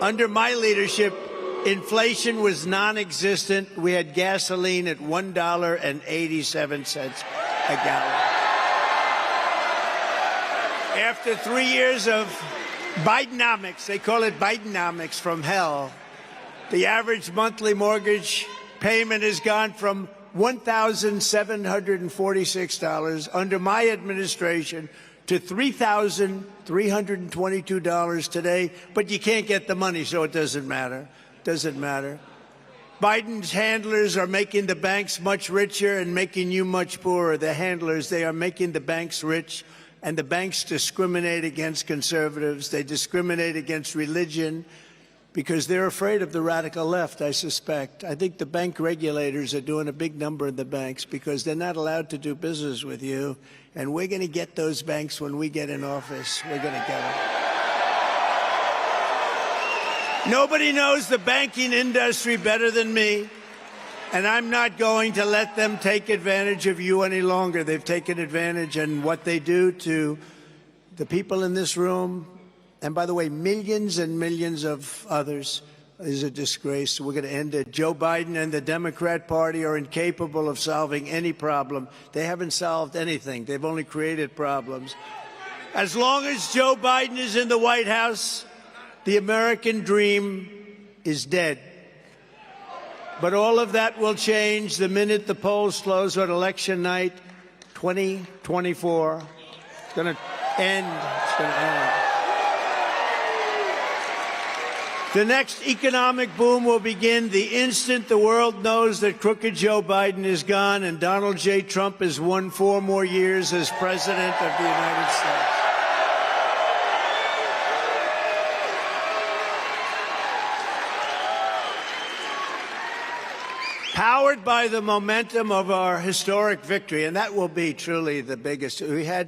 Under my leadership, inflation was non-existent. We had gasoline at $1.87 a gallon. After 3 years of Bidenomics, they call it Bidenomics from hell, the average monthly mortgage payment has gone from $1,746 under my administration to $3,322 today, but you can't get the money, so it doesn't matter. Doesn't matter. Biden's handlers are making the banks much richer and making you much poorer. The handlers, they are making the banks rich, and the banks discriminate against conservatives. They discriminate against religion because they're afraid of the radical left, I suspect. I think the bank regulators are doing a big number in the banks because they're not allowed to do business with you. And we're going to get those banks when we get in office. We're going to get them. Nobody knows the banking industry better than me, and I'm not going to let them take advantage of you any longer. They've taken advantage, and what they do to the people in this room, and by the way, millions and millions of others, is a disgrace. We're going to end it. Joe Biden and the Democrat Party are incapable of solving any problem. They haven't solved anything. They've only created problems. As long as Joe Biden is in the White House, the American dream is dead. But all of that will change the minute the polls close on election night 2024. It's going to end. It's going to end. The next economic boom will begin the instant the world knows that crooked Joe Biden is gone and Donald J. Trump has won 4 more years as President of the United States. Powered by the momentum of our historic victory, and that will be truly the biggest. I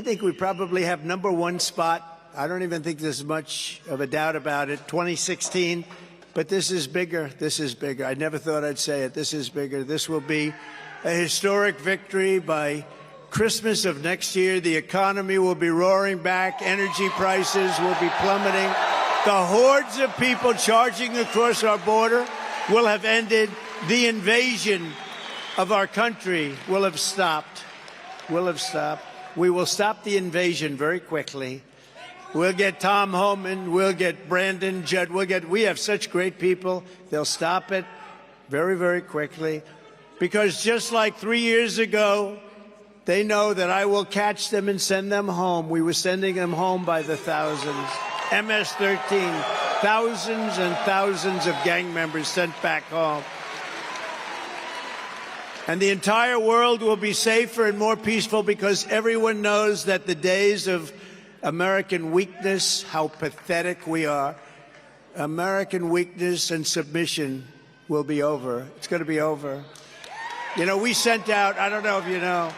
think we probably have #1 spot. I don't even think there's much of a doubt about it. 2016, but this is bigger. This is bigger. I never thought I'd say it. This is bigger. This will be a historic victory. By Christmas of next year, the economy will be roaring back. Energy prices will be plummeting. The hordes of people charging across our border will have ended. The invasion of our country will have stopped. Will have stopped. We will stop the invasion very quickly. We'll get Tom Homan. We'll get Brandon Judd. We have such great people. They'll stop it very, very quickly. Because just like 3 years ago, they know that I will catch them and send them home. We were sending them home by the thousands. MS-13, thousands and thousands of gang members sent back home. And the entire world will be safer and more peaceful because everyone knows that the days of American weakness, how pathetic we are, American weakness and submission will be over. It's going to be over. You know, we sent out, I don't know if you know,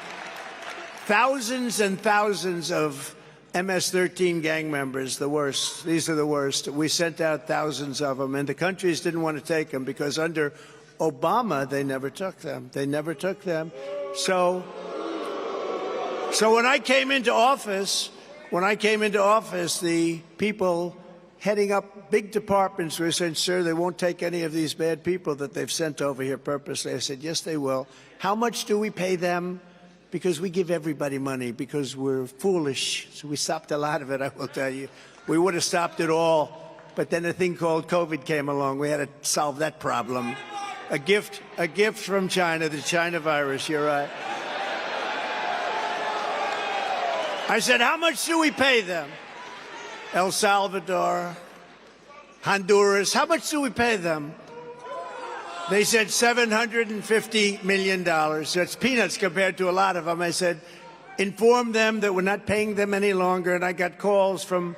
thousands and thousands of MS-13 gang members, the worst. These are the worst. We sent out thousands of them, and the countries didn't want to take them because under Obama, they never took them. They never took them. So when I came into office, the people heading up big departments were saying, sir, they won't take any of these bad people that they've sent over here purposely. I said, yes, they will. How much do we pay them? Because we give everybody money because we're foolish. So we stopped a lot of it, I will tell you. We would have stopped it all. But then a thing called COVID came along. We had to solve that problem. A gift from China, the China virus, you're right. I said, how much do we pay them? El Salvador, Honduras, how much do we pay them? They said $750 million. That's peanuts compared to a lot of them. I said, inform them that we're not paying them any longer. And I got calls from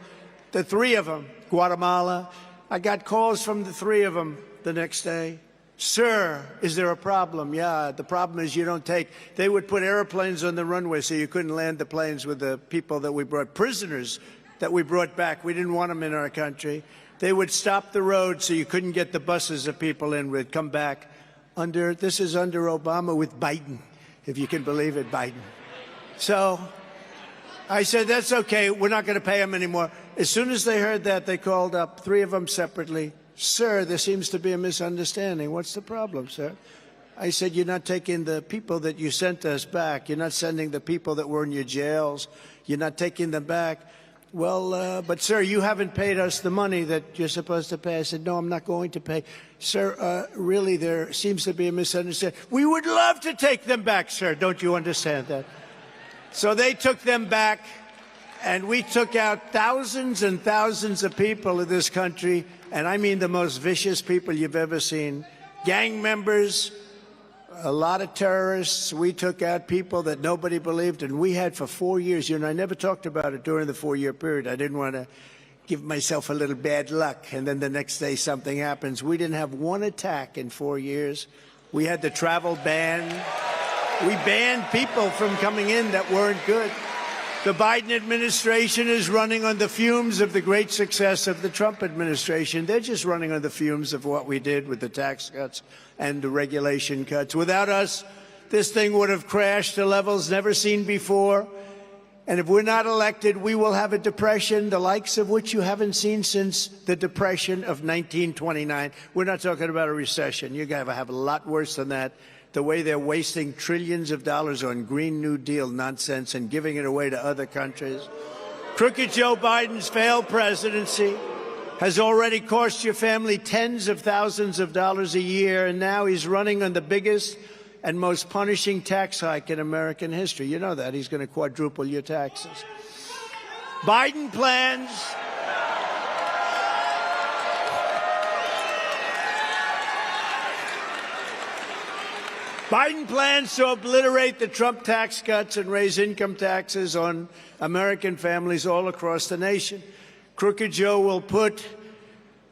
the 3 of them, Guatemala. I got calls from the 3 of them the next day. Sir, is there a problem? Yeah, the problem is you don't take. They would put airplanes on the runway so you couldn't land the planes with the people that we brought, prisoners that we brought back. We didn't want them in our country. They would stop the road so you couldn't get the buses of people in. We'd come back. This is under Obama with Biden, if you can believe it, Biden. So I said, that's okay. We're not going to pay them anymore. As soon as they heard that, they called up 3 of them separately. Sir, there seems to be a misunderstanding. What's the problem, sir? I said, you're not taking the people that you sent us back. You're not sending the people that were in your jails. You're not taking them back. Well, but, sir, you haven't paid us the money that you're supposed to pay. I said, no, I'm not going to pay. Sir, really, there seems to be a misunderstanding. We would love to take them back, sir. Don't you understand that? So they took them back, and we took out thousands and thousands of people in this country, and I mean the most vicious people you've ever seen. Gang members, a lot of terrorists. We took out people that nobody believed, and we had for 4 years. You know, I never talked about it during the 4-year period. I didn't want to give myself a little bad luck, and then the next day something happens. We didn't have one attack in 4 years. We had the travel ban. We banned people from coming in that weren't good. The Biden administration is running on the fumes of the great success of the Trump administration. They're just running on the fumes of what we did with the tax cuts and the regulation cuts. Without us, this thing would have crashed to levels never seen before. And if we're not elected, we will have a depression, the likes of which you haven't seen since the Depression of 1929. We're not talking about a recession. You're going to have a lot worse than that. The way they're wasting trillions of dollars on Green New Deal nonsense and giving it away to other countries. Crooked Joe Biden's failed presidency has already cost your family tens of thousands of dollars a year, and now he's running on the biggest and most punishing tax hike in American history. You know that. He's going to quadruple your taxes. Biden plans to obliterate the Trump tax cuts and raise income taxes on American families all across the nation. Crooked Joe will put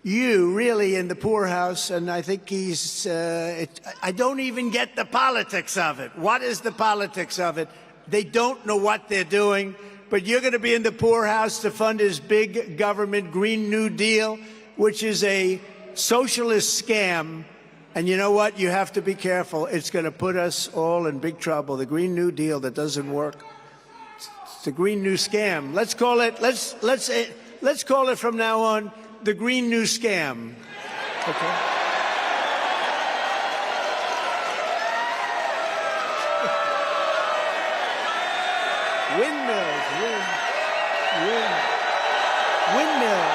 you really in the poorhouse, and I think he's, I don't even get the politics of it. What is the politics of it? They don't know what they're doing, but you're going to be in the poorhouse to fund his big government Green New Deal, which is a socialist scam. And you know what? You have to be careful. It's going to put us all in big trouble. The Green New Deal that doesn't work. It's the Green New Scam. Let's call it. Let's call it from now on the Green New Scam. Okay. Windmills. Windmills.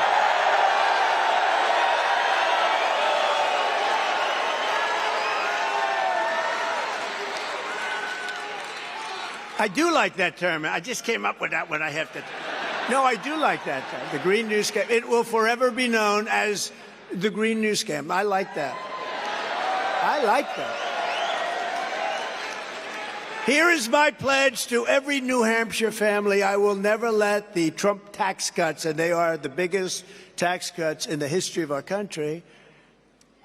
I do like that term. I just came up with that one. I have to. No, I do like that term. The Green New Scam. It will forever be known as the Green New Scam. I like that. I like that. Here is my pledge to every New Hampshire family. I will never let the Trump tax cuts, and they are the biggest tax cuts in the history of our country,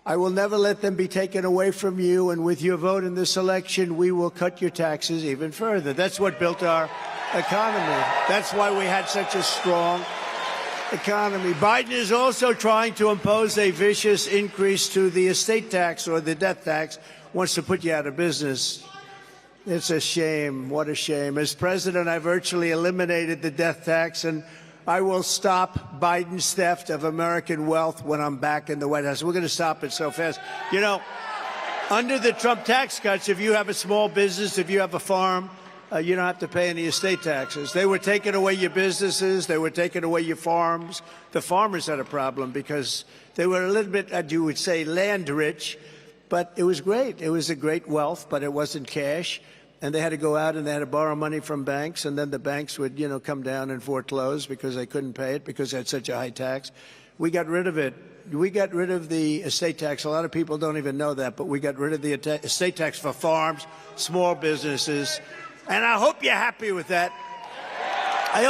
I will never let them be taken away from you, and with your vote in this election, we will cut your taxes even further. That's what built our economy. That's why we had such a strong economy. Biden is also trying to impose a vicious increase to the estate tax or the death tax, wants to put you out of business. It's a shame. What a shame. As president, I virtually eliminated the death tax, and I will stop Biden's theft of American wealth when I'm back in the White House. We're going to stop it so fast. You know, under the Trump tax cuts, if you have a small business, if you have a farm, you don't have to pay any estate taxes. They were taking away your businesses. They were taking away your farms. The farmers had a problem because they were a little bit, as you would say, land rich, but it was great. It was a great wealth, but it wasn't cash. And they had to go out and they had to borrow money from banks, and then the banks would, you know, come down and foreclose because they couldn't pay it because they had such a high tax. We got rid of it. We got rid of the estate tax. A lot of people don't even know that, but we got rid of the estate tax for farms, small businesses, and I hope you're happy with that. I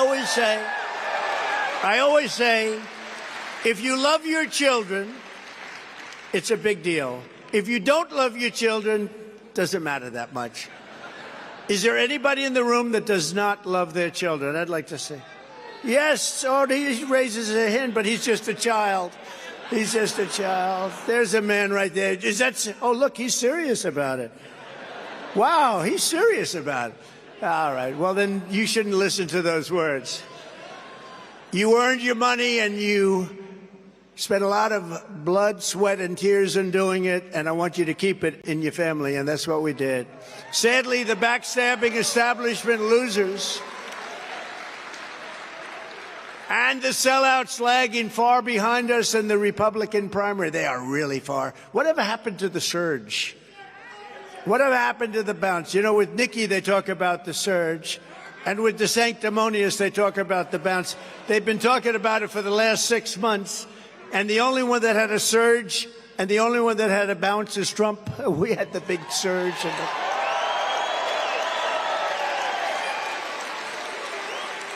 always say, if you love your children, it's a big deal. If you don't love your children, it doesn't matter that much. Is there anybody in the room that does not love their children? I'd like to see. Yes, oh, he raises a hand, but he's just a child. He's just a child. There's a man right there. Is that? Oh, look, he's serious about it. Wow, he's serious about it. All right, well, then you shouldn't listen to those words. You earned your money and you spent a lot of blood, sweat, and tears in doing it, and I want you to keep it in your family, and that's what we did. Sadly, the backstabbing establishment losers and the sellouts lagging far behind us in the Republican primary. They are really far. Whatever happened to the surge? Whatever happened to the bounce? You know, with Nikki, they talk about the surge. And with the sanctimonious, they talk about the bounce. They've been talking about it for the last 6 months. And the only one that had a surge and the only one that had a bounce is Trump. We had the big surge.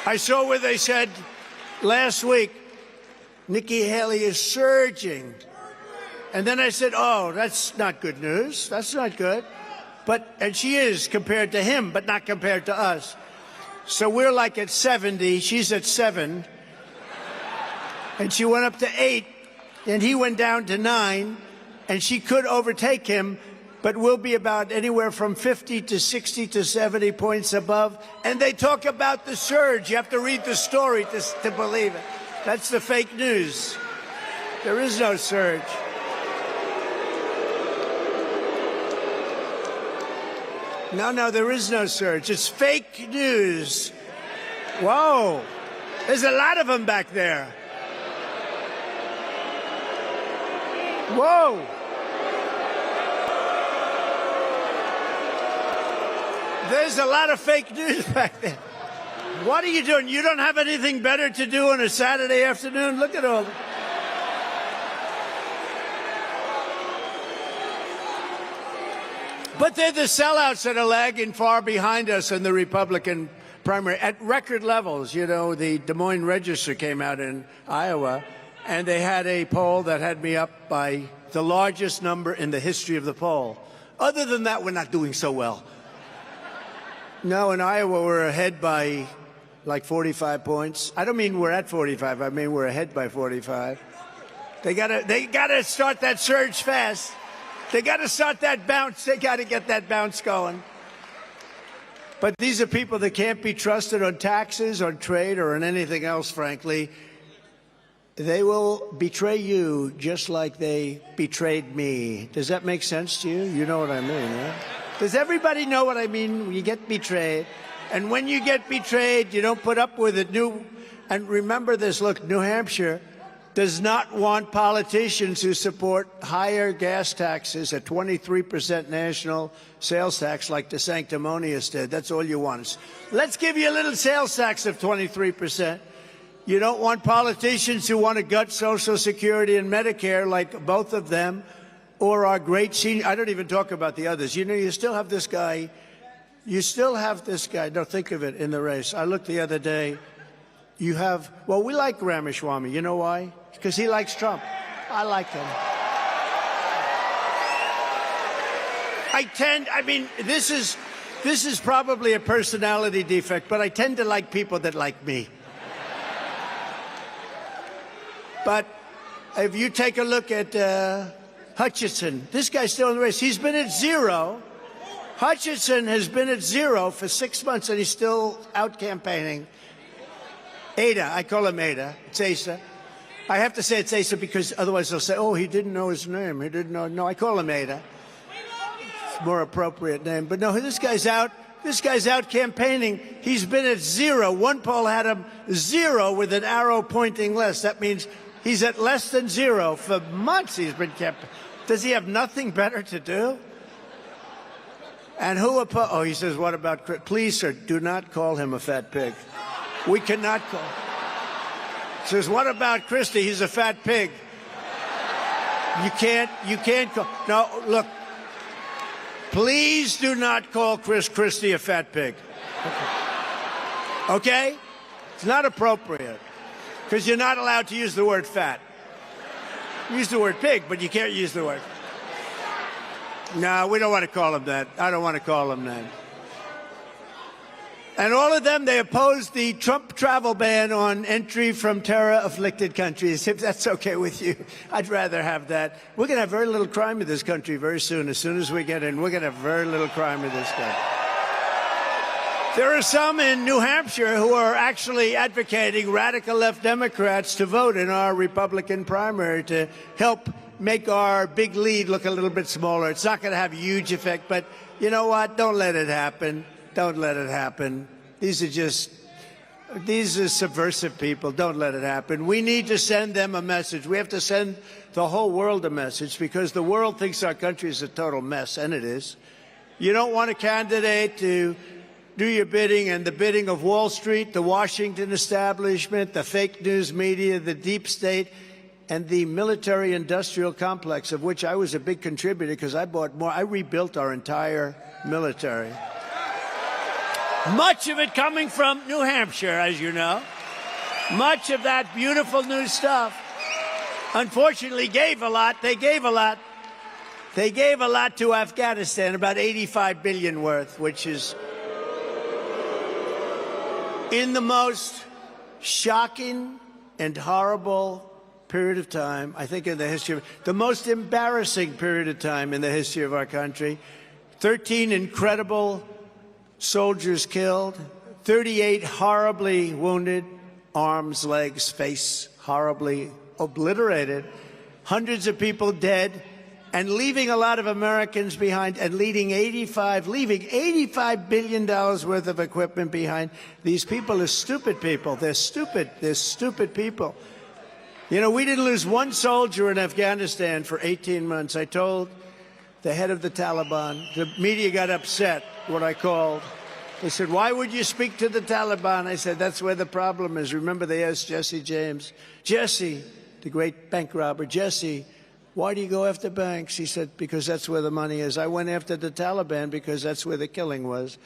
I saw where they said last week, Nikki Haley is surging. And then I said, oh, that's not good news. That's not good. And she is compared to him, but not compared to us. So we're like at 70, she's at 7. And she went up to 8, and he went down to 9, and she could overtake him, but we'll be about anywhere from 50 to 60 to 70 points above. And they talk about the surge. You have to read the story to believe it. That's the fake news. There is no surge. No, there is no surge. It's fake news. Whoa. There's a lot of them back there. Whoa. There's a lot of fake news back there. What are you doing? You don't have anything better to do on a Saturday afternoon? Look at all. But they're the sellouts that are lagging far behind us in the Republican primary at record levels. You know, the Des Moines Register came out in Iowa, and they had a poll that had me up by the largest number in the history of the poll. Other than that, we're not doing so well. No, in Iowa, we're ahead by like 45 points. I don't mean we're at 45. I mean we're ahead by 45. They gotta start that surge fast. They got to start that bounce. They got to get that bounce going. But these are people that can't be trusted on taxes, on trade, or on anything else, frankly. They will betray you just like they betrayed me. Does that make sense to you? You know what I mean, right? Does everybody know what I mean when you get betrayed? And when you get betrayed, you don't put up with it. And remember this, look, New Hampshire does not want politicians who support higher gas taxes at 23% national sales tax like the sanctimonious did. That's all you want. Let's give you a little sales tax of 23%. You don't want politicians who want to gut Social Security and Medicare like both of them or our great senior. I don't even talk about the others. You know, you still have this guy. No, think of it in the race. I looked the other day. We like Ramaswamy. You know why? Because he likes Trump. I like him. This is probably a personality defect, but I tend to like people that like me. But if you take a look at Hutchinson, this guy's still in the race. He's been at 0. Hutchinson has been at 0 for 6 months, and he's still out campaigning. Ada, I call him Ada. It's Asa. I have to say it's Asa because otherwise they'll say, oh, he didn't know his name. He didn't know. No, I call him Ada. It's a more appropriate name. But no, this guy's out. This guy's out campaigning. He's been at 0. One poll had him 0 with an arrow pointing less. That means he's at less than 0 for months. He's been campaigning. Does he have nothing better to do? And he says, what about Chris? Please, sir, do not call him a fat pig. We cannot call. Says, what about Christie? He's a fat pig. You can't call. No, look. Please do not call Chris Christie a fat pig. Okay? It's not appropriate. Because you're not allowed to use the word fat. Use the word pig, but you can't use the word. No, we don't want to call him that. I don't want to call him that. And all of them, they opposed the Trump travel ban on entry from terror-afflicted countries. If that's okay with you, I'd rather have that. We're going to have very little crime in this country very soon. As soon as we get in, we're going to have very little crime in this country. There are some in New Hampshire who are actually advocating radical left Democrats to vote in our Republican primary to help make our big lead look a little bit smaller. It's not going to have a huge effect, but you know what? Don't let it happen. Don't let it happen. These are subversive people. Don't let it happen. We need to send them a message. We have to send the whole world a message because the world thinks our country is a total mess, and it is. You don't want a candidate to do your bidding and the bidding of Wall Street, the Washington establishment, the fake news media, the deep state, and the military-industrial complex, of which I was a big contributor because I bought more. I rebuilt our entire military. Much of it coming from New Hampshire, as you know. Much of that beautiful new stuff, unfortunately, gave a lot. They gave a lot. They gave a lot to Afghanistan, about $85 billion worth, which is in the most shocking and horrible period of time, I think, in the history of the most embarrassing period of time in the history of our country. 13 incredible soldiers killed, 38 horribly wounded, arms, legs, face horribly obliterated, hundreds of people dead, and leaving a lot of Americans behind, and leaving $85 billion worth of equipment behind. These people are stupid people. They're stupid. They're stupid people. You know, we didn't lose one soldier in Afghanistan for 18 months. I told the head of the Taliban, the media got upset when I called. They said, why would you speak to the Taliban? I said, that's where the problem is. Remember, they asked Jesse James, Jesse, the great bank robber, Jesse, why do you go after banks? He said, because that's where the money is. I went after the Taliban because that's where the killing was.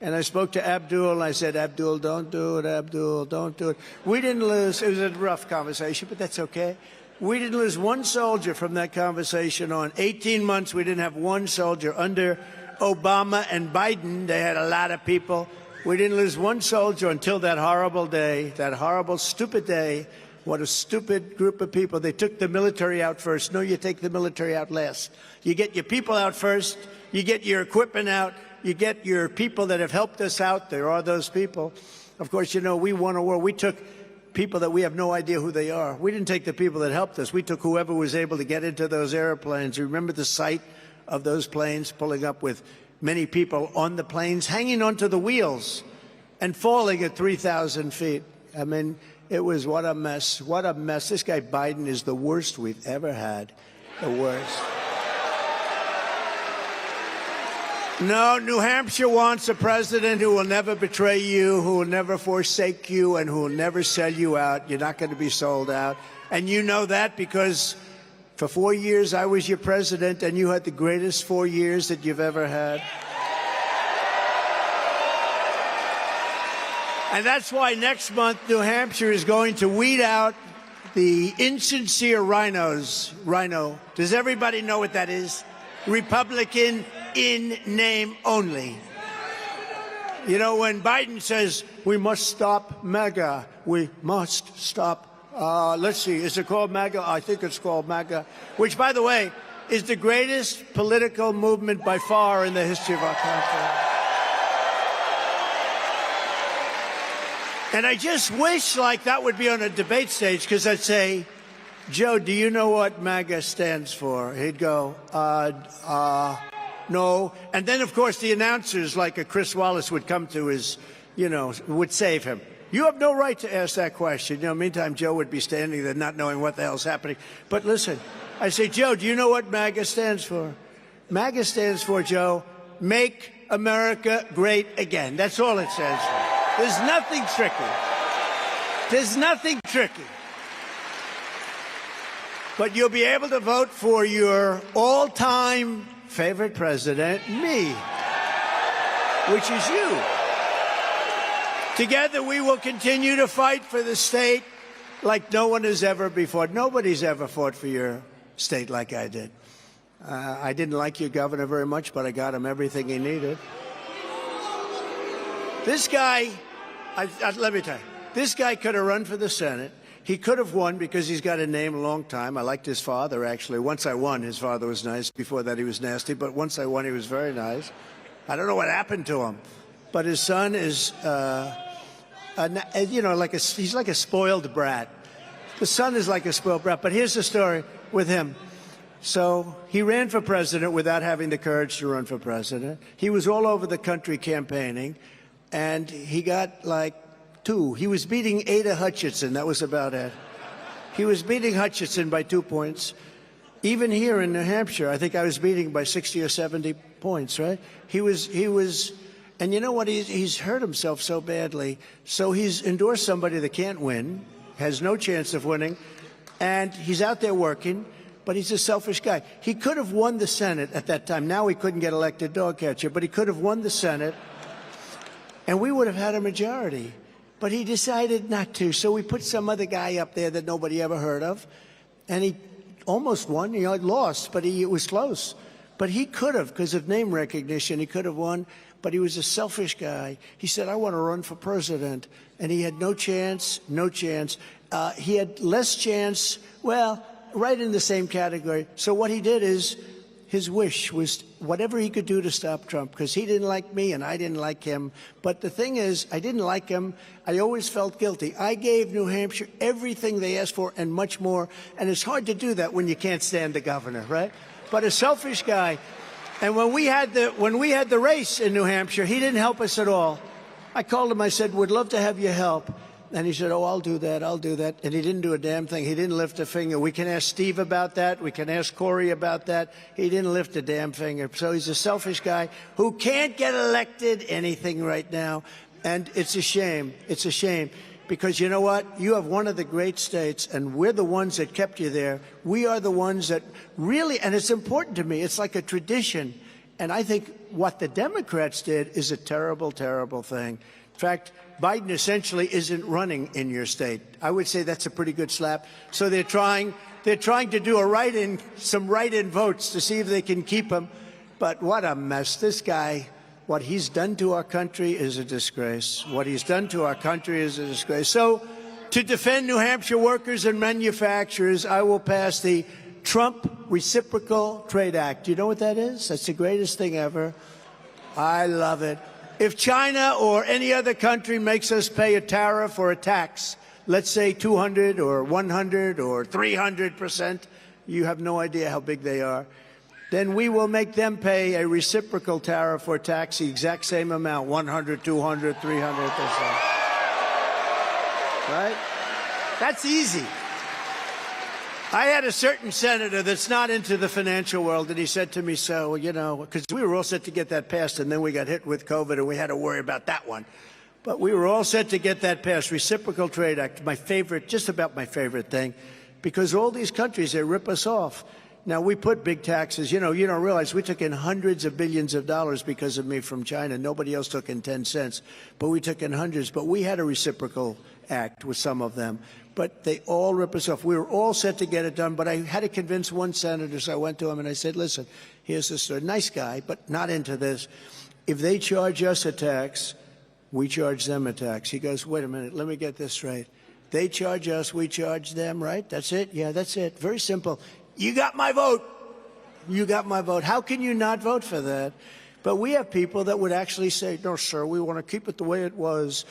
And I spoke to Abdul, and I said, Abdul, don't do it, Abdul, don't do it. We didn't lose. It was a rough conversation, but that's okay. We didn't lose one soldier from that conversation on. 18 months, we didn't have one soldier. Under Obama and Biden, they had a lot of people. We didn't lose one soldier until that horrible day, that horrible, stupid day. What a stupid group of people. They took the military out first. No, you take the military out last. You get your people out first. You get your equipment out. You get your people that have helped us out. There are those people. Of course, you know, we won a war. We took people that we have no idea who they are. We didn't take the people that helped us. We took whoever was able to get into those airplanes. You remember the sight of those planes pulling up with many people on the planes, hanging onto the wheels and falling at 3,000 feet. I mean, it was what a mess. What a mess. This guy Biden is the worst we've ever had. The worst. No, New Hampshire wants a president who will never betray you, who will never forsake you, and who will never sell you out. You're not going to be sold out. And you know that because for 4 years I was your president, and you had the greatest 4 years that you've ever had. And that's why next month New Hampshire is going to weed out the insincere rhinos. Rhino. Does everybody know what that is? Republican in name only. You know, when Biden says we must stop MAGA, we must stop, let's see, is it called MAGA? I think it's called MAGA, which, by the way, is the greatest political movement by far in the history of our country. And I just wish, like, that would be on a debate stage, because I'd say, Joe, do you know what MAGA stands for? He'd go, no. And then, of course, the announcers, like a Chris Wallace, would come to his, you know, would save him. You have no right to ask that question. You know, meantime, Joe would be standing there not knowing what the hell's happening. But listen, I say, Joe, do you know what MAGA stands for? MAGA stands for, Joe, Make America Great Again. That's all it stands for. There's nothing tricky. There's nothing tricky. But you'll be able to vote for your all-time favorite president, me, which is you. Together, we will continue to fight for the state like no one has ever before. Nobody's ever fought for your state like I did. I didn't like your governor very much, but I got him everything he needed. This guy, let me tell you, this guy could have run for the Senate. He could have won because he's got a name a long time. I liked his father, actually. Once I won, his father was nice. Before that, he was nasty. But once I won, he was very nice. I don't know what happened to him. but his son is, he's like a spoiled brat. The son is like a spoiled brat. But here's the story with him. So he ran for president without having the courage to run for president. He was all over the country campaigning, and he got like 2. He was beating Ada Hutchinson. That was about it. He was beating Hutchinson by 2 points. Even here in New Hampshire, I think I was beating by 60 or 70 points, right? He was, and you know what? He's hurt himself so badly. So he's endorsed somebody that can't win, has no chance of winning, and he's out there working, but he's a selfish guy. He could have won the Senate at that time. Now he couldn't get elected dog catcher, but he could have won the Senate, and we would have had a majority. But he decided not to, so we put some other guy up there that nobody ever heard of, and he almost won. He lost, but it was close. But he could have, because of name recognition, he could have won, but he was a selfish guy. He said, I want to run for president, and he had no chance, no chance. He had less chance, well, right in the same category. So what he did is, his wish was whatever he could do to stop Trump, because he didn't like me and I didn't like him. But the thing is, I didn't like him. I always felt guilty. I gave New Hampshire everything they asked for and much more. And it's hard to do that when you can't stand the governor, right? But a selfish guy. And when we had the race in New Hampshire, he didn't help us at all. I called him. I said, would love to have your help. And he said, oh, I'll do that. I'll do that. And he didn't do a damn thing. He didn't lift a finger. We can ask Steve about that. We can ask Corey about that. He didn't lift a damn finger. So he's a selfish guy who can't get elected anything right now. And it's a shame. It's a shame. Because you know what? You have one of the great states, and we're the ones that kept you there. We are the ones that really, and it's important to me. It's like a tradition. And I think what the Democrats did is a terrible, terrible thing. In fact, Biden essentially isn't running in your state. I would say that's a pretty good slap. So they're trying to do some write-in votes to see if they can keep him. But what a mess. This guy, what he's done to our country is a disgrace. What he's done to our country is a disgrace. So to defend New Hampshire workers and manufacturers, I will pass the Trump Reciprocal Trade Act. Do you know what that is? That's the greatest thing ever. I love it. If China or any other country makes us pay a tariff or a tax, let's say 200 or 100 or 300%, you have no idea how big they are, then we will make them pay a reciprocal tariff or tax the exact same amount, 100, 200, 300%. Right? That's easy. I had a certain senator that's not into the financial world, and he said to me, so, you know, because we were all set to get that passed, and then we got hit with COVID, and we had to worry about that one. But we were all set to get that passed. Reciprocal Trade Act, my favorite, just about my favorite thing, because all these countries, they rip us off. Now, we put big taxes. You know, you don't realize we took in hundreds of billions of dollars because of me from China. Nobody else took in 10 cents, but we took in hundreds. But we had a reciprocal act with some of them. But they all rip us off. We were all set to get it done, but I had to convince one senator, so I went to him and I said, listen, here's the story. Nice guy, but not into this. If they charge us a tax, we charge them a tax. He goes, wait a minute, let me get this straight. They charge us, we charge them, right? That's it? Yeah, that's it. Very simple. You got my vote. You got my vote. How can you not vote for that? But we have people that would actually say, no, sir, we want to keep it the way it was.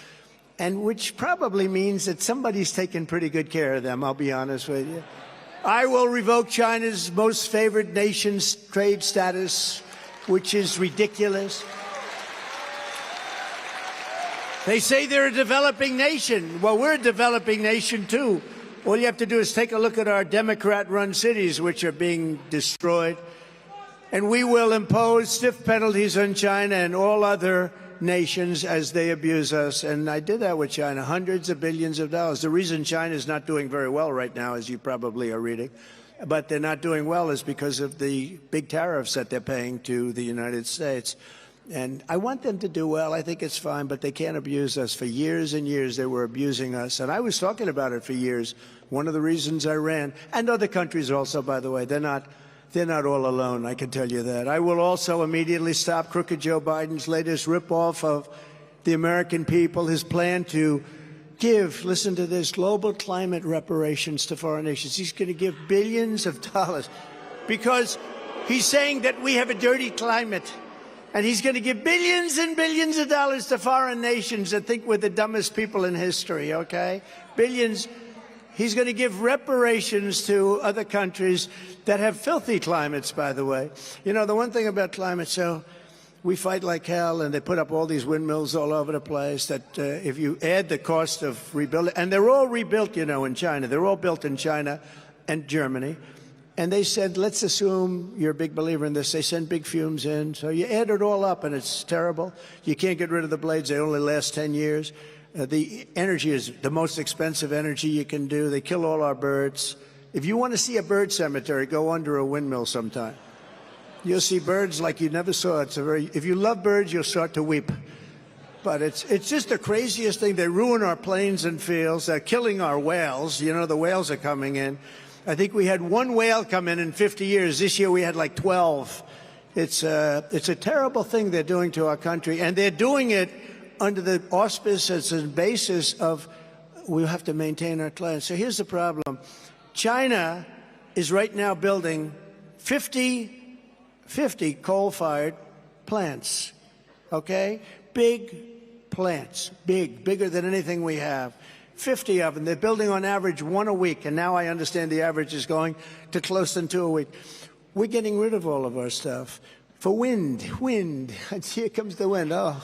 And which probably means that somebody's taken pretty good care of them, I'll be honest with you. I will revoke China's most favored nation's trade status, which is ridiculous. They say they're a developing nation. Well, we're a developing nation, too. All you have to do is take a look at our Democrat-run cities, which are being destroyed. And we will impose stiff penalties on China and all other nations as they abuse us. And I did that with China, hundreds of billions of dollars. The reason China is not doing very well right now, as you probably are reading, but they're not doing well is because of the big tariffs that they're paying to the United States. And I want them to do well. I think it's fine, but they can't abuse us. For years and years, they were abusing us. And I was talking about it for years. One of the reasons I ran, and other countries also, by the way, they're not all alone, I can tell you that. I will also immediately stop crooked Joe Biden's latest ripoff of the American people, his plan to give, listen to this, global climate reparations to foreign nations. He's going to give billions of dollars because he's saying that we have a dirty climate. And he's going to give billions and billions of dollars to foreign nations that think we're the dumbest people in history, okay? Billions. He's going to give reparations to other countries that have filthy climates, by the way. You know, the one thing about climate, so we fight like hell, and they put up all these windmills all over the place that if you add the cost of rebuilding, and they're all rebuilt, you know, in China. They're all built in China and Germany. And they said, let's assume you're a big believer in this. They send big fumes in. So you add it all up, and it's terrible. You can't get rid of the blades. They only last 10 years. The energy is the most expensive energy you can do. They kill all our birds. If you want to see a bird cemetery, go under a windmill sometime. You'll see birds like you never saw. If you love birds, you'll start to weep. But it's just the craziest thing. They ruin our plains and fields. They're killing our whales. You know, the whales are coming in. I think we had one whale come in 50 years. This year we had like 12. It's a terrible thing they're doing to our country, and they're doing it under the auspices and basis of we have to maintain our land. So here's the problem. China is right now building 50 coal-fired plants, okay? Big plants, bigger than anything we have. 50 of them. They're building on average one a week, and now I understand the average is going to close than 2 a week. We're getting rid of all of our stuff. For wind, and here comes the wind, oh.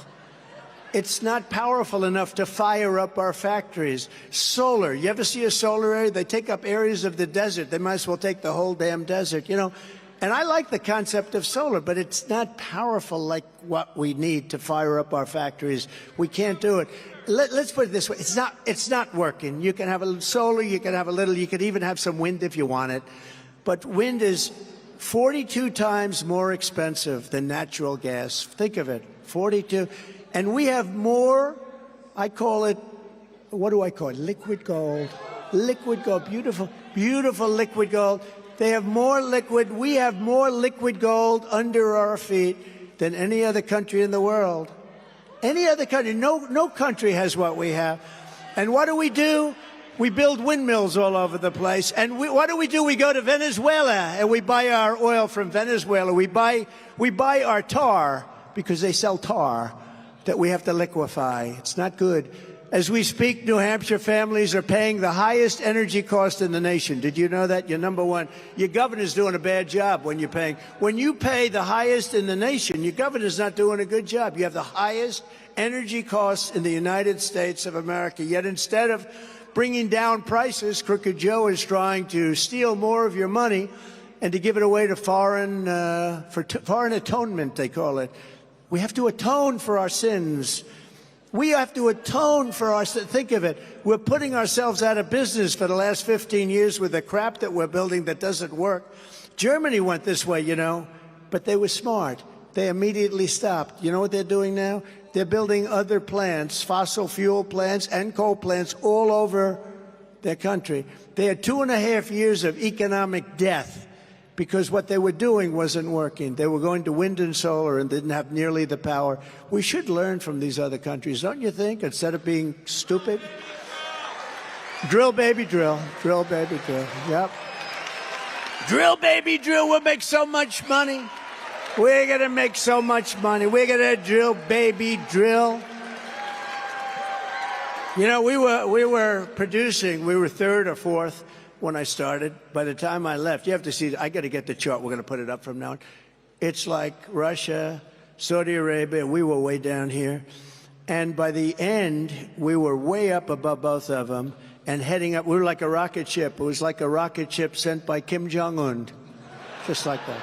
It's not powerful enough to fire up our factories. Solar, you ever see a solar area? They take up areas of the desert. They might as well take the whole damn desert, you know. And I like the concept of solar, but it's not powerful like what we need to fire up our factories. We can't do it. Let's put it this way. It's not working. You can have a solar, you can have a little, you could even have some wind if you want it. But wind is 42 times more expensive than natural gas. Think of it, 42. And we have more, I call it, what do I call it? Liquid gold. Liquid gold, beautiful, beautiful liquid gold. They have more liquid, we have more liquid gold under our feet than any other country in the world. Any other country, no country has what we have. And what do? We build windmills all over the place. And what do? We go to Venezuela and we buy our oil from Venezuela. We buy our tar because they sell tar that we have to liquefy. It's not good. As we speak, New Hampshire families are paying the highest energy cost in the nation. Did you know that? You're number one. Your governor's doing a bad job when you're paying. When you pay the highest in the nation, your governor's not doing a good job. You have the highest energy costs in the United States of America. Yet instead of bringing down prices, Crooked Joe is trying to steal more of your money and to give it away to foreign atonement, they call it. We have to atone for our sins. We have to atone for our sins. Think of it. We're putting ourselves out of business for the last 15 years with the crap that we're building that doesn't work. Germany went this way, you know, but they were smart. They immediately stopped. You know what they're doing now? They're building other plants, fossil fuel plants and coal plants all over their country. They had 2.5 years of economic death because what they were doing wasn't working. They were going to wind and solar and didn't have nearly the power. We should learn from these other countries, don't you think, instead of being stupid? Drill, baby, drill. Drill, baby, drill. Yep. Drill, baby, drill. We'll make so much money. We're going to make so much money. We're going to drill, baby, drill. You know, we were producing, we were third or fourth when I started. By the time I left, you have to see, I got to get the chart. We're going to put it up from now on. It's like Russia, Saudi Arabia, we were way down here. And by the end, we were way up above both of them and heading up. We were like a rocket ship. It was like a rocket ship sent by Kim Jong-un, just like that.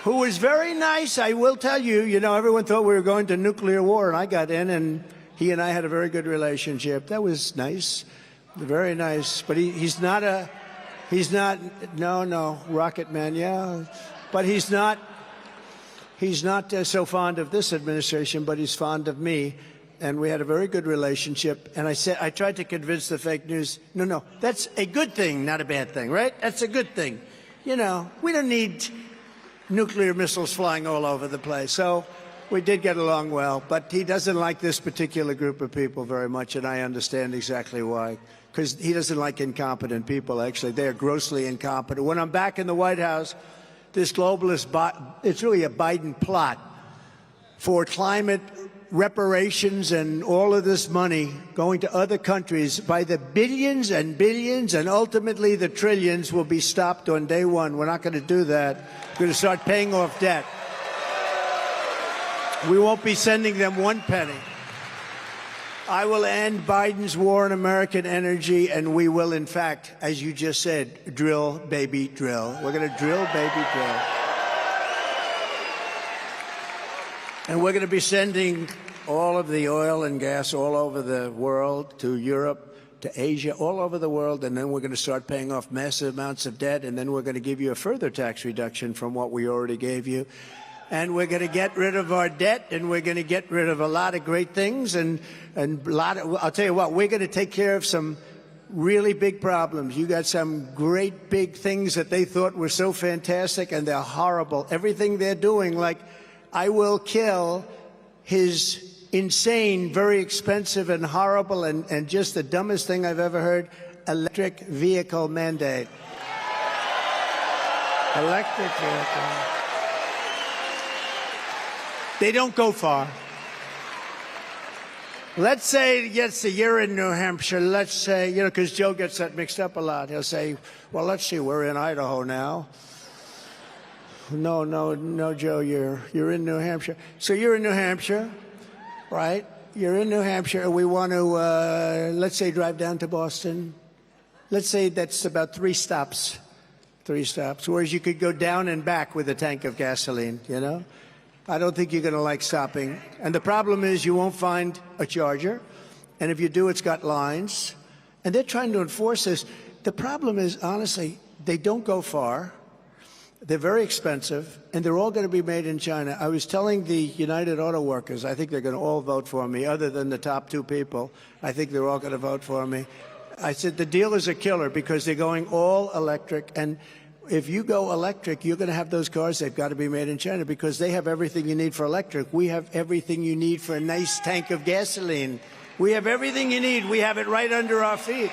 Who was very nice, I will tell you. You know, everyone thought we were going to nuclear war, and I got in, and he and I had a very good relationship. That was nice, very nice. But he's not, no, Rocket Man, yeah. But he's not so fond of this administration, but he's fond of me. And we had a very good relationship. And I tried to convince the fake news, no, that's a good thing, not a bad thing, right? That's a good thing. You know, we don't need nuclear missiles flying all over the place. So we did get along well, but he doesn't like this particular group of people very much, and I understand exactly why. Because he doesn't like incompetent people, actually. They are grossly incompetent. When I'm back in the White House, this globalist it's really a Biden plot for climate reparations and all of this money going to other countries by the billions and billions and ultimately the trillions will be stopped on day one. We're not going to do that. We're going to start paying off debt. We won't be sending them one penny. I will end Biden's war on American energy, and we will, in fact, as you just said, drill, baby, drill. We're going to drill, baby, drill. And we're going to be sending all of the oil and gas all over the world, to Europe, to Asia, all over the world, and then we're going to start paying off massive amounts of debt, and then we're going to give you a further tax reduction from what we already gave you. And we're going to get rid of our debt, and we're going to get rid of a lot of great things, and a lot of, I'll tell you what, we're going to take care of some really big problems. You got some great big things that they thought were so fantastic, and they're horrible. Everything they're doing, like I will kill his insane, very expensive and horrible and just the dumbest thing I've ever heard, electric vehicle mandate. Electric vehicle. They don't go far. Let's say, yes, you're in New Hampshire. Let's say, you know, because Joe gets that mixed up a lot. He'll say, well, let's see, we're in Idaho now. No, Joe, you're in New Hampshire. So you're in New Hampshire, right? You're in New Hampshire, and we want to, let's say, drive down to Boston. Let's say that's about 3 stops, whereas you could go down and back with a tank of gasoline, you know? I don't think you're going to like stopping. And the problem is you won't find a charger. And if you do, it's got lines. And they're trying to enforce this. The problem is, honestly, they don't go far. They're very expensive, and they're all going to be made in China. I was telling the United Auto Workers, I think they're going to all vote for me, other than the top 2 people. I think they're all going to vote for me. I said the deal is a killer because they're going all electric. And if you go electric, you're going to have those cars. They've got to be made in China because they have everything you need for electric. We have everything you need for a nice tank of gasoline. We have everything you need. We have it right under our feet.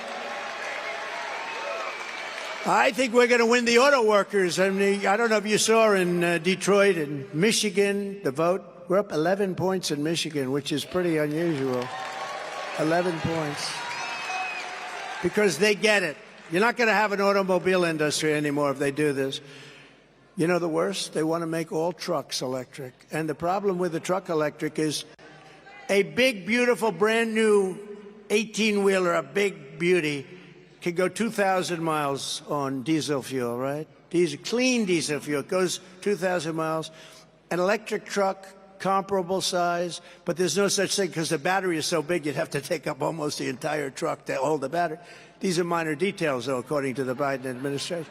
I think we're going to win the auto workers. I mean, I don't know if you saw in Detroit and Michigan, the vote. We're up 11 points in Michigan, which is pretty unusual. 11 points. Because they get it. You're not going to have an automobile industry anymore if they do this. You know the worst? They want to make all trucks electric. And the problem with the truck electric is a big, beautiful, brand new 18-wheeler, a big beauty, can go 2,000 miles on diesel fuel, right? Clean diesel fuel. It goes 2,000 miles. An electric truck, comparable size, but there's no such thing because the battery is so big you'd have to take up almost the entire truck to hold the battery. These are minor details, though, according to the Biden administration.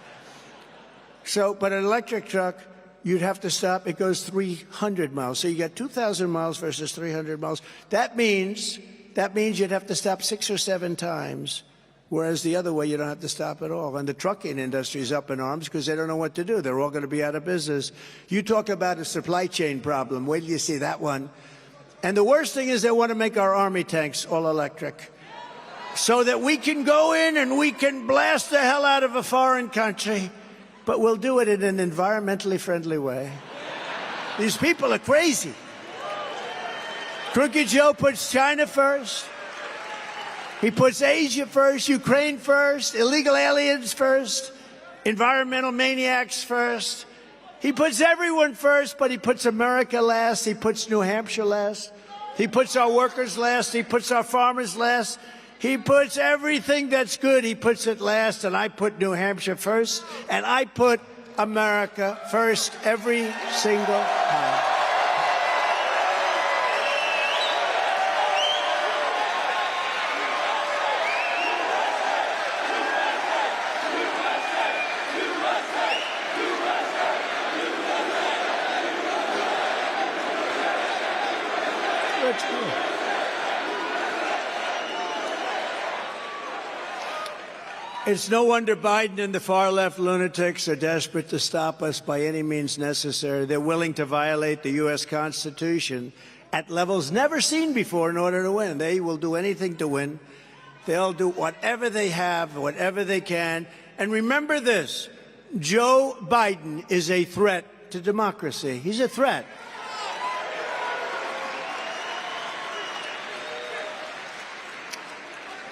So, but an electric truck, you'd have to stop. It goes 300 miles. So you get 2,000 miles versus 300 miles. That means you'd have to stop 6 or 7 times, whereas the other way you don't have to stop at all. And the trucking industry is up in arms because they don't know what to do. They're all going to be out of business. You talk about a supply chain problem. Wait till you see that one. And the worst thing is they want to make our Army tanks all electric, so that we can go in and we can blast the hell out of a foreign country, but we'll do it in an environmentally friendly way. These people are crazy. Crooked Joe puts China first. He puts Asia first, Ukraine first, illegal aliens first, environmental maniacs first. He puts everyone first, but he puts America last. He puts New Hampshire last. He puts our workers last. He puts our farmers last. He puts everything that's good, he puts it last, and I put New Hampshire first, and I put America first every single time. That's good. It's no wonder Biden and the far-left lunatics are desperate to stop us by any means necessary. They're willing to violate the U.S. Constitution at levels never seen before in order to win. They will do anything to win. They'll do whatever they have, whatever they can. And remember this, Joe Biden is a threat to democracy. He's a threat.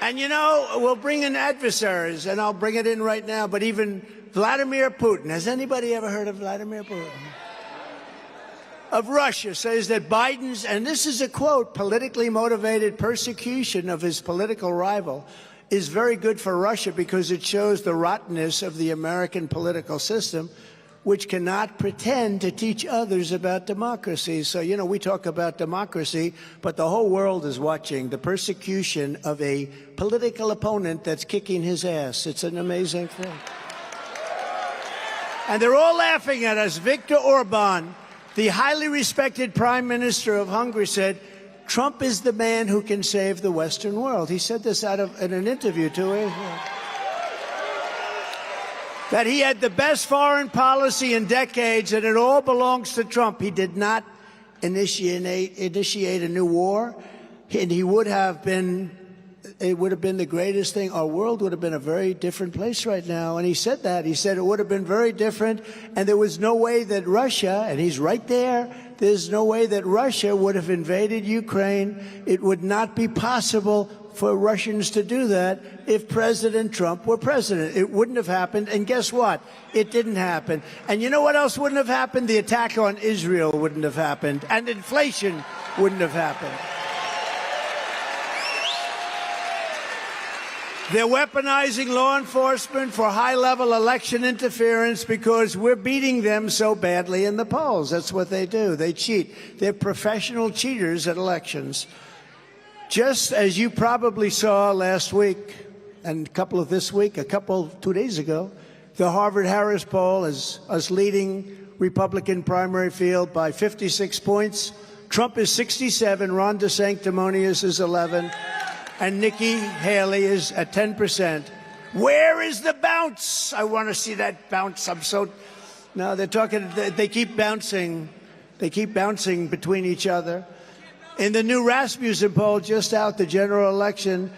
And, you know, we'll bring in adversaries, and I'll bring it in right now, but even Vladimir Putin. Has anybody ever heard of Vladimir Putin? Of Russia says that Biden's, and this is a quote, politically motivated persecution of his political rival is very good for Russia because it shows the rottenness of the American political system, which cannot pretend to teach others about democracy. So, you know, we talk about democracy, but the whole world is watching the persecution of a political opponent that's kicking his ass. It's an amazing thing. And they're all laughing at us. Viktor Orban, the highly respected prime minister of Hungary, said, Trump is the man who can save the Western world. He said this in an interview to him. That he had the best foreign policy in decades, and it all belongs to Trump. He did not initiate a new war, and he would have been, it would have been the greatest thing. Our world would have been a very different place right now. And he said that. He said it would have been very different, and there was no way that Russia, and he's right there, there's no way that Russia would have invaded Ukraine. It would not be possible for Russians to do that if President Trump were president. It wouldn't have happened. And guess what? It didn't happen. And you know what else wouldn't have happened? The attack on Israel wouldn't have happened. And inflation wouldn't have happened. They're weaponizing law enforcement for high-level election interference because we're beating them so badly in the polls. That's what they do. They cheat. They're professional cheaters at elections. Just as you probably saw last week and a couple 2 days ago, the Harvard-Harris poll is us leading Republican primary field by 56 points. Trump is 67, Ron DeSanctimonious is 11, and Nikki Haley is at 10%. Where is the bounce? I want to see that bounce. No, they're talking, they keep bouncing. They keep bouncing between each other. In the new Rasmussen poll just out, the general election,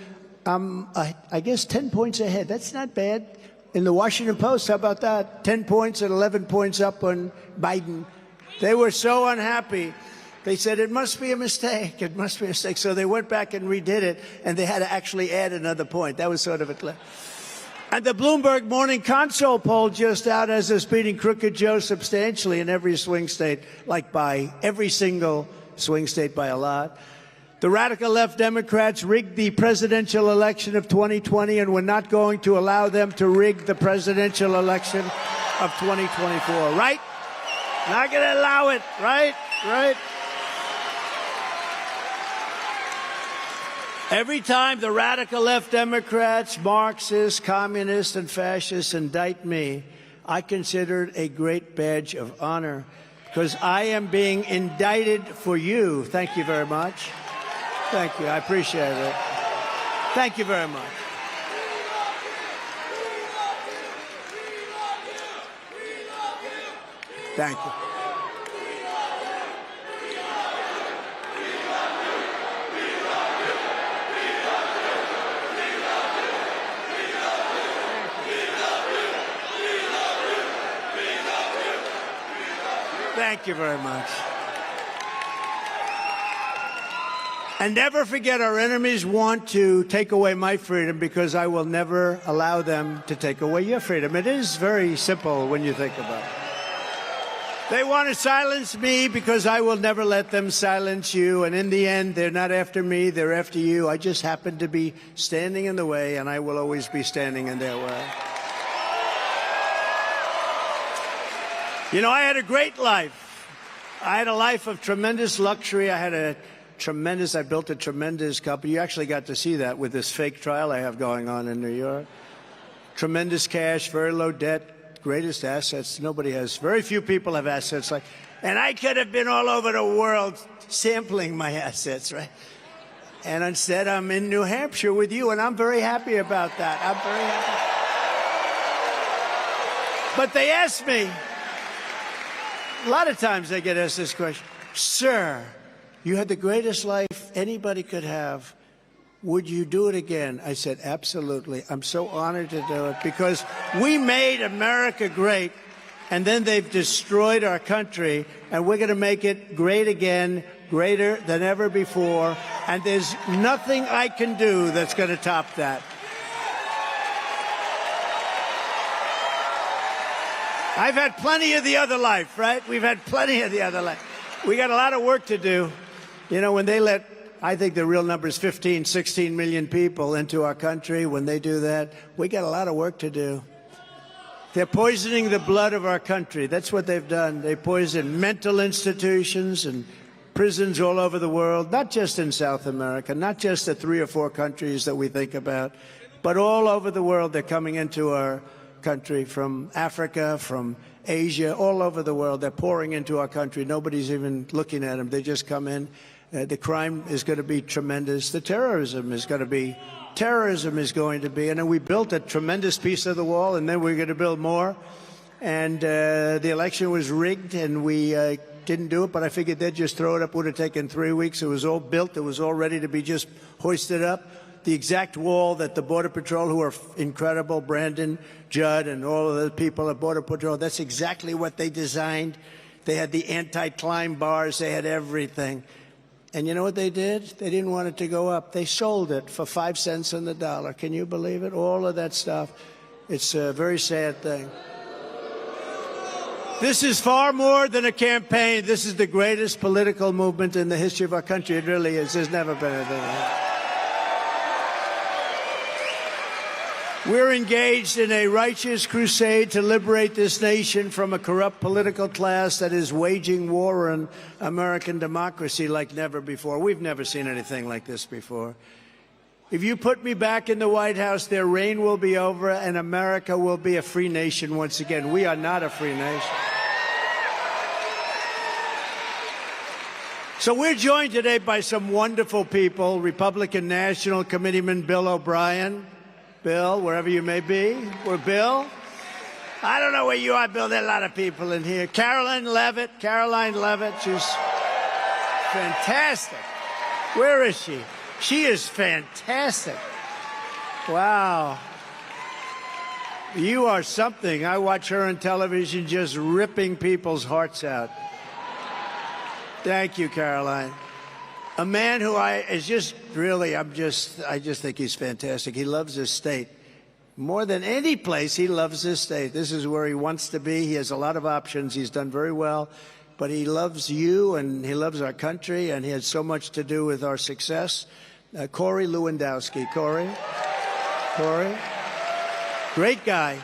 I guess 10 points ahead. That's not bad. In the Washington Post, how about that? 10 points and 11 points up on Biden. They were so unhappy. They said, it must be a mistake. It must be a mistake. So they went back and redid it, and they had to actually add another point. That was sort of a... And the Bloomberg Morning Consult poll just out has us beating Crooked Joe substantially in every swing state, like by every single swing state by a lot. The radical left Democrats rigged the presidential election of 2020, and we're not going to allow them to rig the presidential election of 2024. Right? Not going to allow it. Right? Right? Every time the radical left Democrats, Marxists, communists, and fascists indict me, I consider it a great badge of honor, because I am being indicted for you. Thank you very much. Thank you. I appreciate it. Thank you very much. Thank you. Thank you very much. And never forget, our enemies want to take away my freedom because I will never allow them to take away your freedom. It is very simple when you think about it. They want to silence me because I will never let them silence you. And in the end, they're not after me, they're after you. I just happen to be standing in the way, and I will always be standing in their way. You know, I had a great life. I had a life of tremendous luxury. I built a tremendous company. You actually got to see that with this fake trial I have going on in New York. Tremendous cash, very low debt, greatest assets. Nobody has, very few people have assets like, and I could have been all over the world sampling my assets, right? And instead, I'm in New Hampshire with you, and I'm very happy about that. I'm very happy. But they asked me, a lot of times I get asked this question, sir, you had the greatest life anybody could have. would you do it again? I said, absolutely. I'm so honored to do it because we made America great, and then they've destroyed our country, and we're going to make it great again, greater than ever before, and there's nothing I can do that's going to top that. I've had plenty of the other life, right? We've had plenty of the other life. We got a lot of work to do. You know, when they let, I think the real number is 15, 16 million people into our country, when they do that, we got a lot of work to do. They're poisoning the blood of our country. That's what they've done. They poison mental institutions and prisons all over the world, not just in South America, not just the 3 or 4 countries that we think about, but all over the world. They're coming into our country from Africa, from Asia, all over the world. They're pouring into our country. Nobody's even looking at them. They just come in. The crime is going to be tremendous. The terrorism is going to be. And then we built a tremendous piece of the wall, and then we're going to build more. And the election was rigged, and we didn't do it, but I figured they'd just throw it up. Would have taken 3 weeks. It was all built. It was all ready to be just hoisted up. The exact wall that the Border Patrol, who are incredible, Brandon, Judd, and all of the people at Border Patrol, that's exactly what they designed. They had the anti-climb bars. They had everything. And you know what they did? They didn't want it to go up. They sold it for 5 cents on the dollar. Can you believe it? All of that stuff. It's a very sad thing. This is far more than a campaign. This is the greatest political movement in the history of our country. It really is. There's never been anything like that. We're engaged in a righteous crusade to liberate this nation from a corrupt political class that is waging war on American democracy like never before. We've never seen anything like this before. If you put me back in the White House, their reign will be over and America will be a free nation once again. We are not a free nation. So we're joined today by some wonderful people. Republican National Committeeman Bill O'Brien. Bill, wherever you may be. We're Bill. I don't know where you are, Bill. There are a lot of people in here. Caroline Levitt, she's fantastic. Where is she? She is fantastic. Wow. You are something. I watch her on television just ripping people's hearts out. Thank you, Caroline. A man who I just think he's fantastic. He loves his state. More than any place, he loves his state. This is where he wants to be. He has a lot of options. He's done very well. But he loves you, and he loves our country, and he has so much to do with our success. Corey Lewandowski. Corey? Great guy.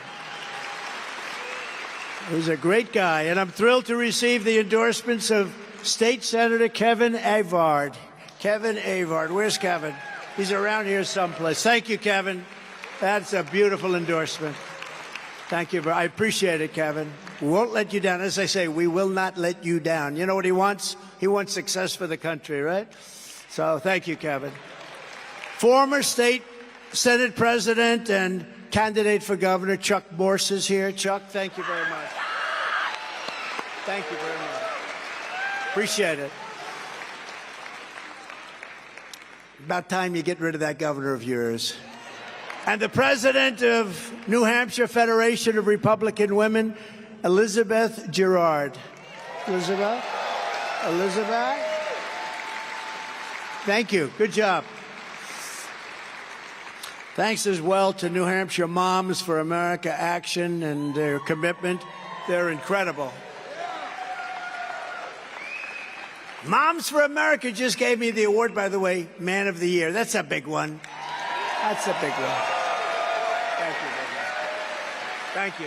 He's a great guy. And I'm thrilled to receive the endorsements of State Senator Kevin Avard. Kevin Avard. Where's Kevin? He's around here someplace. Thank you, Kevin. That's a beautiful endorsement. Thank you. I appreciate it, Kevin. We won't let you down. As I say, we will not let you down. You know what he wants? He wants success for the country, right? So thank you, Kevin. Former State Senate President and candidate for governor Chuck Morse is here. Chuck, thank you very much. Thank you very much. Appreciate it. About time you get rid of that governor of yours. And the president of New Hampshire Federation of Republican Women, Elizabeth Girard. Elizabeth? Thank you. Good job. Thanks as well to New Hampshire Moms for America Action and their commitment. They're incredible. Moms for America just gave me the award, by the way, Man of the Year. That's a big one. That's a big one. Thank you very much. Thank you.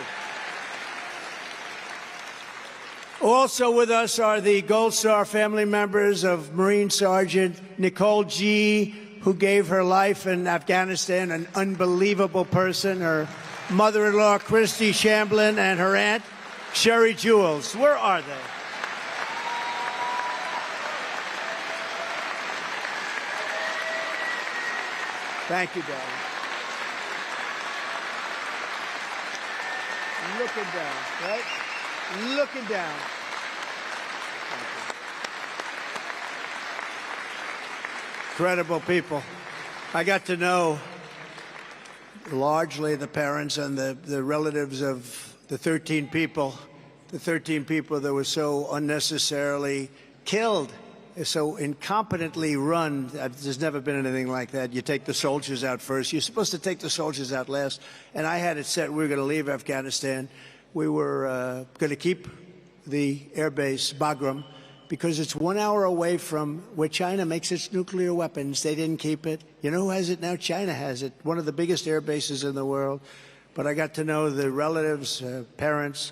Also with us are the Gold Star family members of Marine Sergeant Nicole G., who gave her life in Afghanistan, an unbelievable person, her mother-in-law, Christy Shamblin, and her aunt, Sherry Jules. Where are they? Thank you, darling. Looking down, right? Looking down. Incredible people. I got to know largely the parents and the relatives of the 13 people that were so unnecessarily killed, so incompetently run. There's never been anything like that. You take the soldiers out first. You're supposed to take the soldiers out last. And I had it set we were going to leave Afghanistan. We were going to keep the air base, Bagram, because it's 1 hour away from where China makes its nuclear weapons. They didn't keep it. You know who has it now? China has it, one of the biggest air bases in the world. But I got to know the relatives, parents,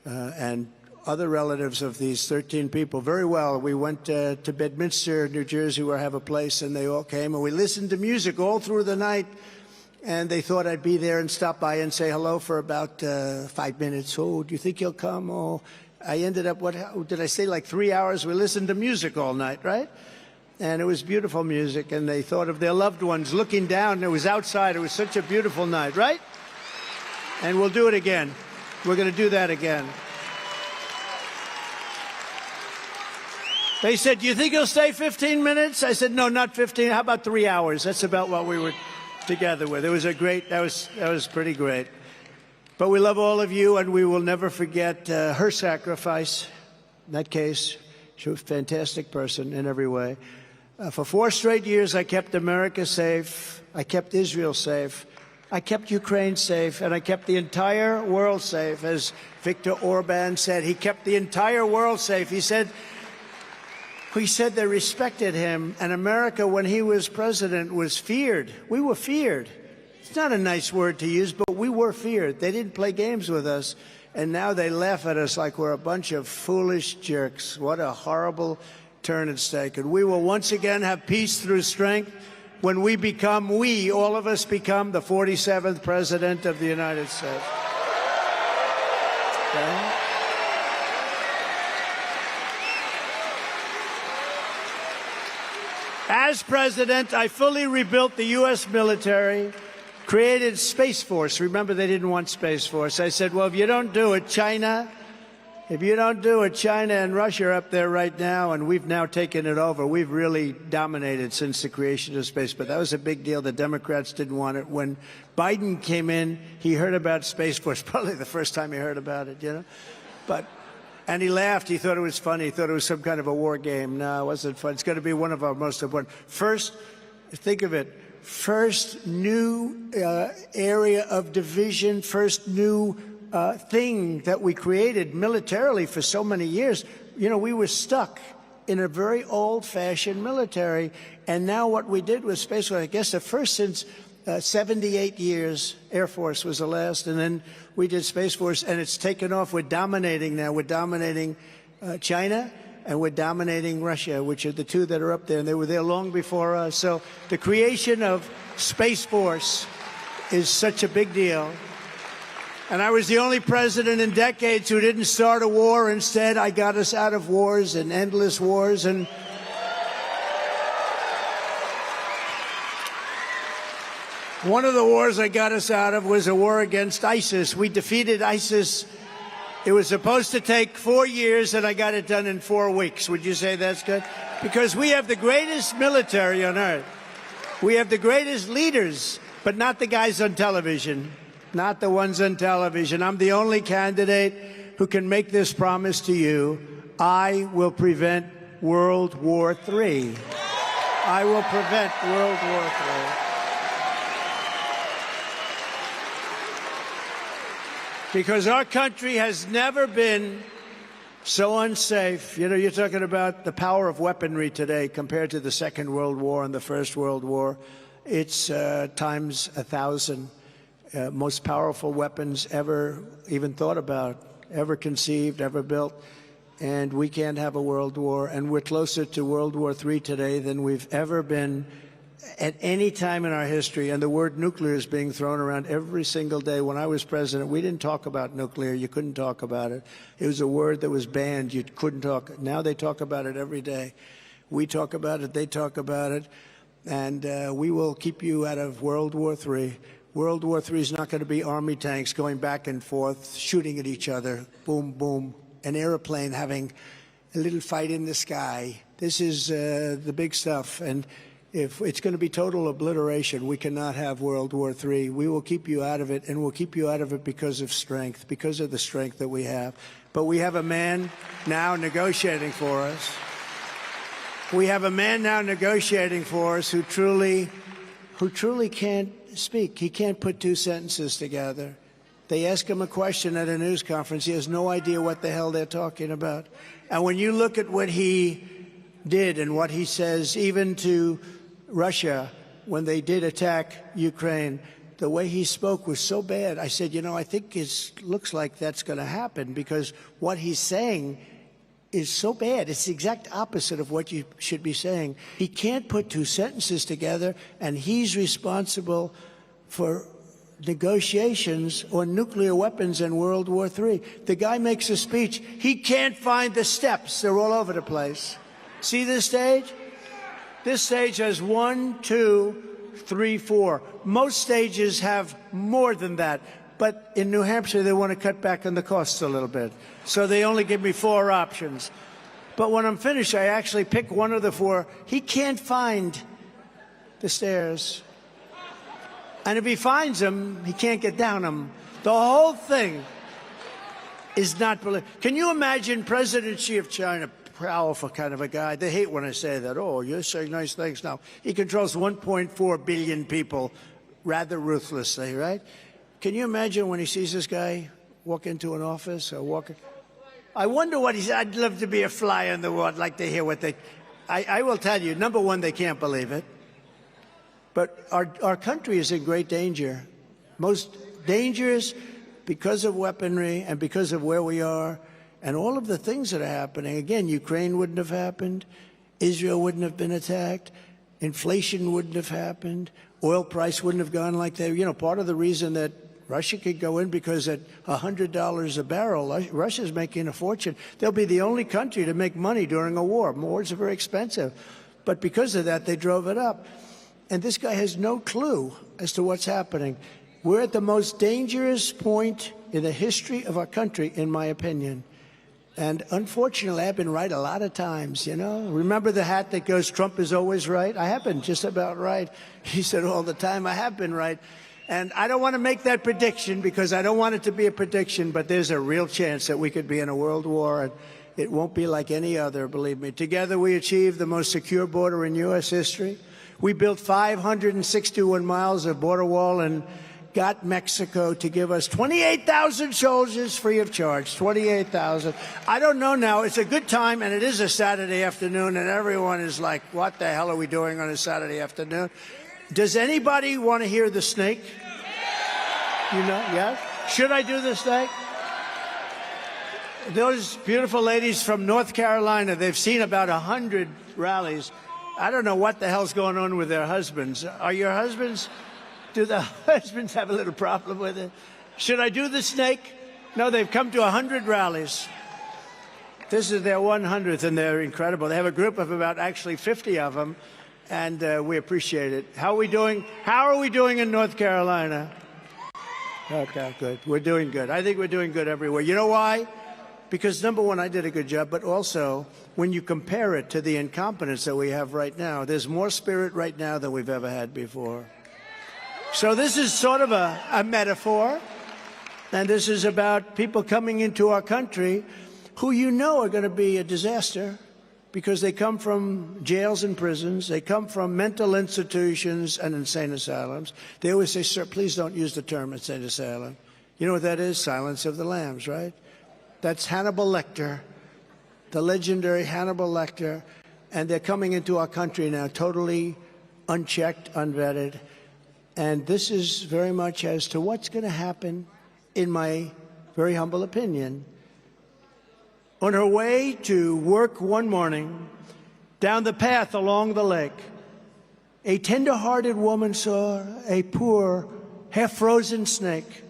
and other relatives of these 13 people very well. We went to Bedminster, New Jersey, where I have a place, and they all came, and we listened to music all through the night, and they thought I'd be there and stop by and say hello for about 5 minutes. Oh, do you think you'll come? Oh, I ended up, what did I say, like 3 hours? We listened to music all night, right? And it was beautiful music, and they thought of their loved ones looking down. It was outside. It was such a beautiful night, right? And we'll do it again. We're going to do that again. They said, do you think you'll stay 15 minutes? I said, no, not 15. How about 3 hours? That's about what we were together with. It was a great, that was pretty great. But we love all of you, and we will never forget her sacrifice. In that case, she was a fantastic person in every way. For 4 straight years, I kept America safe. I kept Israel safe. I kept Ukraine safe, and I kept the entire world safe. As Viktor Orban said, he kept the entire world safe. He said they respected him, and America, when he was president, was feared. We were feared. It's not a nice word to use, but we were feared. They didn't play games with us, and now they laugh at us like we're a bunch of foolish jerks. What a horrible turn at stake. And we will once again have peace through strength when all of us become the 47th President of the United States. Okay? As president, I fully rebuilt the U.S. military, created Space Force. Remember, they didn't want Space Force. I said, well, if you don't do it, China and Russia are up there right now, and we've now taken it over. We've really dominated since the creation of space, but that was a big deal. The Democrats didn't want it. When Biden came in, he heard about Space Force, probably the first time he heard about it, you know? And he laughed. He thought it was funny. He thought it was some kind of a war game. No, it wasn't fun. It's going to be one of our most important. First, think of it, first new area of division, first new thing that we created militarily for so many years. You know, we were stuck in a very old-fashioned military, and now what we did was Space Force, I guess the first since 78 years. Air Force was the last, and then we did Space Force, and it's taken off. We're dominating now. We're dominating China, and we're dominating Russia, which are the two that are up there, and they were there long before us. So the creation of Space Force is such a big deal. And I was the only president in decades who didn't start a war. Instead, I got us out of wars and endless wars. And one of the wars I got us out of was a war against ISIS. We defeated ISIS. It was supposed to take 4 years, and I got it done in 4 weeks. Would you say that's good? Because we have the greatest military on earth. We have the greatest leaders, but not the guys on television. Not the ones on television. I'm the only candidate who can make this promise to you. I will prevent World War III. I will prevent World War III. Because our country has never been so unsafe. You know, you're talking about the power of weaponry today compared to the Second World War and the First World War. It's times 1,000. Most powerful weapons ever even thought about, ever conceived, ever built. And we can't have a world war. And we're closer to World War III today than we've ever been at any time in our history. And the word nuclear is being thrown around every single day. When I was president, we didn't talk about nuclear. You couldn't talk about it. It was a word that was banned. You couldn't talk. Now they talk about it every day. We talk about it. They talk about it. And we will keep you out of World War III. World War III is not going to be army tanks going back and forth, shooting at each other, boom, boom, an airplane having a little fight in the sky. This is the big stuff. And if it's going to be total obliteration, we cannot have World War III. We will keep you out of it, and we'll keep you out of it because of strength, because of the strength that we have. But we have a man now negotiating for us. We have a man now negotiating for us who truly can't speak. He can't put two sentences together. They ask him a question at a news conference. He has no idea what the hell they're talking about. And when you look at what he did and what he says, even to Russia, when they did attack Ukraine, the way he spoke was so bad. I said, you know, I think it looks like that's going to happen, because what he's saying is so bad. It's the exact opposite of what you should be saying. He can't put two sentences together, and he's responsible for negotiations on nuclear weapons in World War III. The guy makes a speech. He can't find the steps. They're all over the place. See this stage? This stage has 1, 2, 3, 4. Most stages have more than that. But in New Hampshire, they want to cut back on the costs a little bit. So they only give me 4 options. But when I'm finished, I actually pick one of the 4. He can't find the stairs. And if he finds them, he can't get down them. The whole thing is not believable. Can you imagine President Xi of China, powerful kind of a guy? They hate when I say that. Oh, you're saying nice things now. He controls 1.4 billion people rather ruthlessly, right? Can you imagine when he sees this guy walk into an office or walk? I wonder what he's. I'd love to be a fly on the wall. I'd like to hear what they. I will tell you. Number one, they can't believe it. But our country is in great danger. Most dangerous because of weaponry and because of where we are and all of the things that are happening. Again, Ukraine wouldn't have happened. Israel wouldn't have been attacked. Inflation wouldn't have happened. Oil price wouldn't have gone like that. You know, part of the reason that Russia could go in, because at $100 a barrel, Russia's making a fortune. They'll be the only country to make money during a war. Wars are very expensive. But because of that, they drove it up. And this guy has no clue as to what's happening. We're at the most dangerous point in the history of our country, in my opinion. And unfortunately, I've been right a lot of times, you know. Remember the hat that goes, Trump is always right? I have been just about right. He said all the time, I have been right. And I don't want to make that prediction because I don't want it to be a prediction, but there's a real chance that we could be in a world war, and it won't be like any other, believe me. Together, we achieved the most secure border in U.S. history. We built 561 miles of border wall and got Mexico to give us 28,000 soldiers free of charge. 28,000. I don't know now. It's a good time, and it is a Saturday afternoon, and everyone is like, what the hell are we doing on a Saturday afternoon? Does anybody want to hear the snake? You know, yeah? Should I do the snake? Those beautiful ladies from North Carolina, they've seen about 100 rallies. I don't know what the hell's going on with their husbands. Are your husbands, do the husbands have a little problem with it? Should I do the snake? No, they've come to 100 rallies. This is their 100th, and they're incredible. They have a group of about actually 50 of them, and we appreciate it. How are we doing? How are we doing in North Carolina? Okay, good. We're doing good. I think we're doing good everywhere. You know why? Because, number one, I did a good job, but also, when you compare it to the incompetence that we have right now, there's more spirit right now than we've ever had before. So this is sort of a metaphor, and this is about people coming into our country who you know are going to be a disaster because they come from jails and prisons, they come from mental institutions and insane asylums. They always say, sir, please don't use the term insane asylum. You know what that is? Silence of the Lambs, right? That's Hannibal Lecter, the legendary Hannibal Lecter, and they're coming into our country now totally unchecked, unvetted. And this is very much as to what's going to happen, in my very humble opinion. On her way to work one morning, down the path along the lake, a tender-hearted woman saw a poor, half-frozen snake.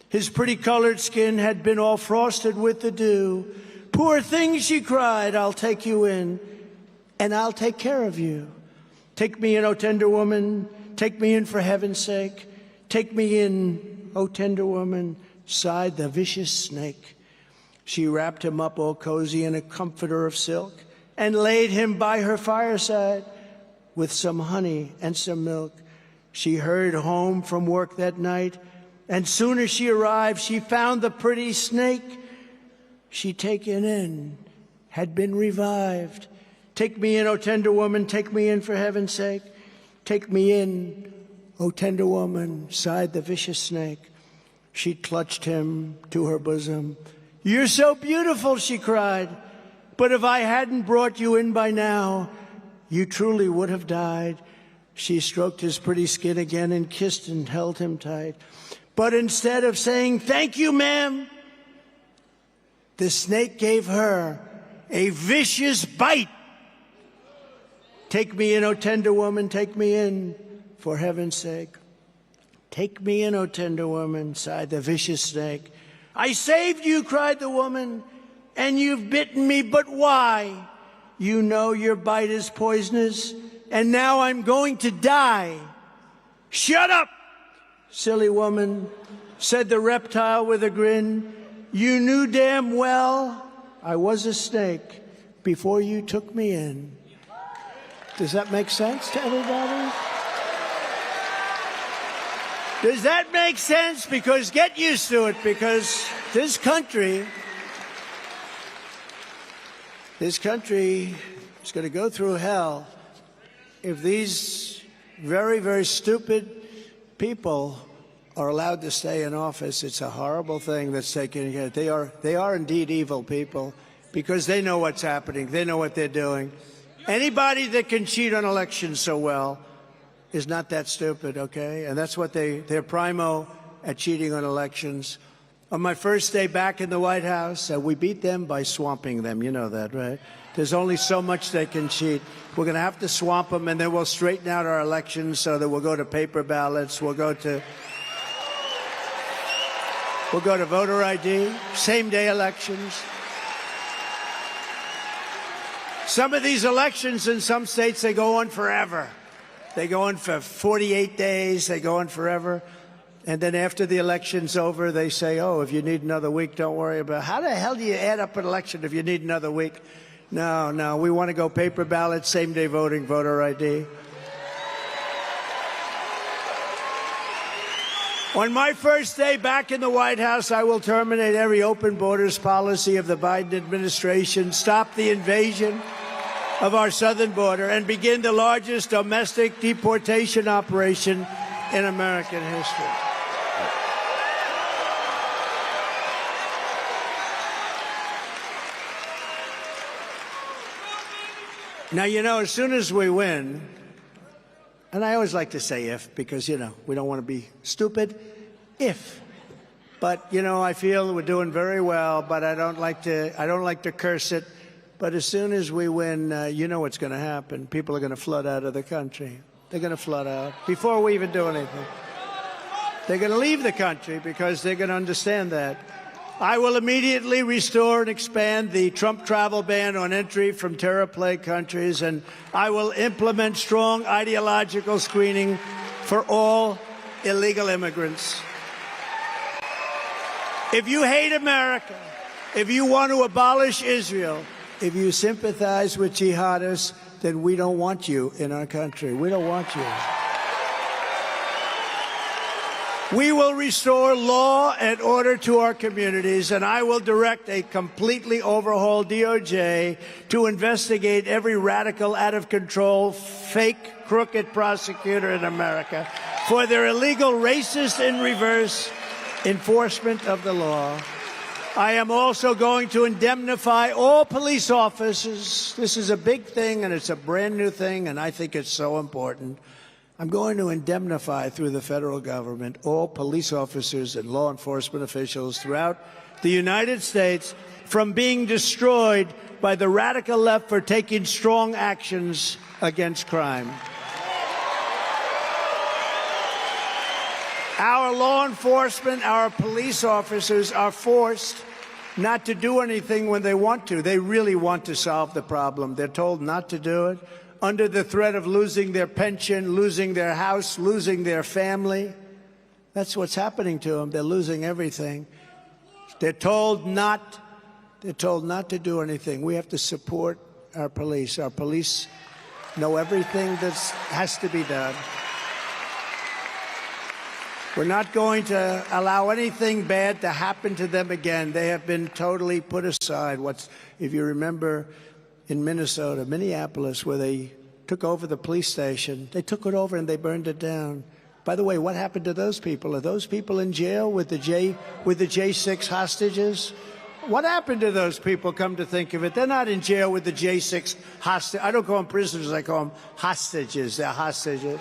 His pretty colored skin had been all frosted with the dew. Poor thing, she cried, I'll take you in, and I'll take care of you. Take me in, O tender woman, take me in for heaven's sake. Take me in, O tender woman, sighed the vicious snake. She wrapped him up all cozy in a comforter of silk and laid him by her fireside. with some honey and some milk. She hurried home from work that night, and soon as she arrived, she found the pretty snake she'd taken in had been revived. Take me in, O tender woman, take me in for heaven's sake. Take me in, O tender woman, sighed the vicious snake. She clutched him to her bosom. You're so beautiful, she cried, but if I hadn't brought you in by now, you truly would have died. She stroked his pretty skin again and kissed and held him tight. But instead of saying, thank you, ma'am, the snake gave her a vicious bite. Take me in, O tender woman, take me in, for heaven's sake. Take me in, O tender woman, sighed the vicious snake. I saved you, cried the woman, and you've bitten me, but why? You know your bite is poisonous, and now I'm going to die. Shut up, silly woman, said the reptile with a grin. You knew damn well I was a snake before you took me in. Does that make sense to everybody? Does that make sense? Because get used to it, because this country is going to go through hell if these very, very stupid people are allowed to stay in office. It's a horrible thing that's taking place. They are indeed evil people because they know what's happening. They know what they're doing. Anybody that can cheat on elections so well is not that stupid, okay? And that's what they're primo at cheating on elections. On my first day back in the White House, we beat them by swamping them. You know that, right? There's only so much they can cheat. We're going to have to swamp them, and then we'll straighten out our elections so that we'll go to paper ballots. We'll go to voter ID, same-day elections. Some of these elections in some states, they go on forever. They go on for 48 days. They go on forever. And then after the election's over, they say, oh, if you need another week, don't worry about it. How the hell do you add up an election if you need another week? No, we want to go paper ballots, same-day voting, voter ID. On my first day back in the White House, I will terminate every open borders policy of the Biden administration, stop the invasion of our southern border, and begin the largest domestic deportation operation in American history. Now, you know, as soon as we win, and I always like to say if, because, you know, we don't want to be stupid, if. But, you know, I feel we're doing very well, but I don't like to curse it. But as soon as we win, you know what's going to happen. People are going to flood out of the country. They're going to flood out before we even do anything. They're going to leave the country because they're going to understand that. I will immediately restore and expand the Trump travel ban on entry from terror-plagued countries, and I will implement strong ideological screening for all illegal immigrants. If you hate America, if you want to abolish Israel, if you sympathize with jihadists, then we don't want you in our country. We don't want you. We will restore law and order to our communities, and I will direct a completely overhauled DOJ to investigate every radical, out-of-control, fake, crooked prosecutor in America for their illegal, racist, in reverse enforcement of the law. I am also going to indemnify all police officers. This is a big thing, and it's a brand new thing, and I think it's so important. I'm going to indemnify through the federal government all police officers and law enforcement officials throughout the United States from being destroyed by the radical left for taking strong actions against crime. Our law enforcement, our police officers are forced not to do anything when they want to. They really want to solve the problem. They're told not to do it, under the threat of losing their pension, losing their house, losing their family. That's what's happening to them. They're losing everything. They're told not to do anything. We have to support our police. Our police, know everything that has to be done. We're not going to allow anything bad to happen to them again. They have been totally put aside. If you remember in Minneapolis, where they took over the police station, they took it over and they burned it down. By the way, what happened to those people? Are those people in jail with the J6 hostages? What happened to those people, come to think of it? They're not in jail with the J6 hostages. I don't call them prisoners, I call them hostages. They're hostages.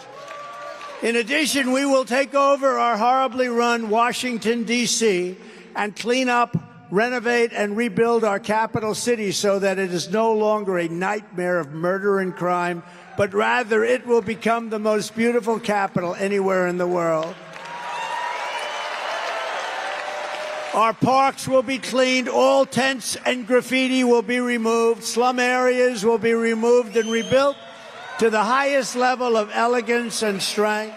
In addition, we will take over our horribly run Washington, D.C., and clean up, renovate, and rebuild our capital city so that it is no longer a nightmare of murder and crime, but rather it will become the most beautiful capital anywhere in the world. Our parks will be cleaned, all tents and graffiti will be removed, slum areas will be removed and rebuilt to the highest level of elegance and strength.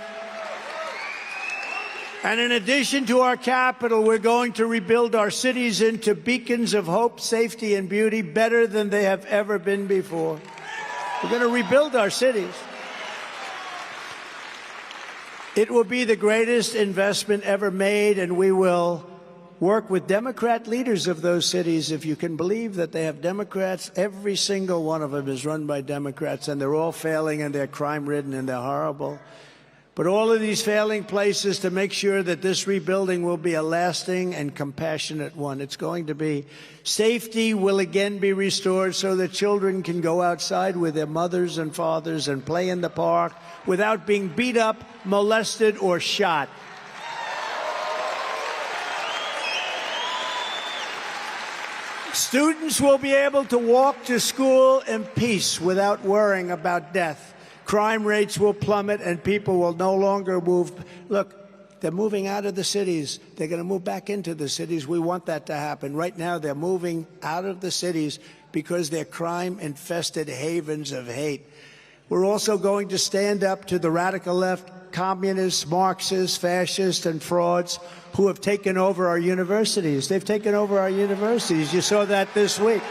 And in addition to our capital, we're going to rebuild our cities into beacons of hope, safety, and beauty better than they have ever been before. We're going to rebuild our cities. It will be the greatest investment ever made, and we will work with Democrat leaders of those cities. If you can believe that they have Democrats, every single one of them is run by Democrats, and they're all failing, and they're crime-ridden, and they're horrible. But all of these failing places, to make sure that this rebuilding will be a lasting and compassionate one. It's going to be. Safety will again be restored so that children can go outside with their mothers and fathers and play in the park without being beat up, molested, or shot. Students will be able to walk to school in peace without worrying about death. Crime rates will plummet and people will no longer move. Look, they're moving out of the cities. They're going to move back into the cities. We want that to happen. Right now, they're moving out of the cities because they're crime-infested havens of hate. We're also going to stand up to the radical left, communists, Marxists, fascists, and frauds who have taken over our universities. They've taken over our universities. You saw that this week.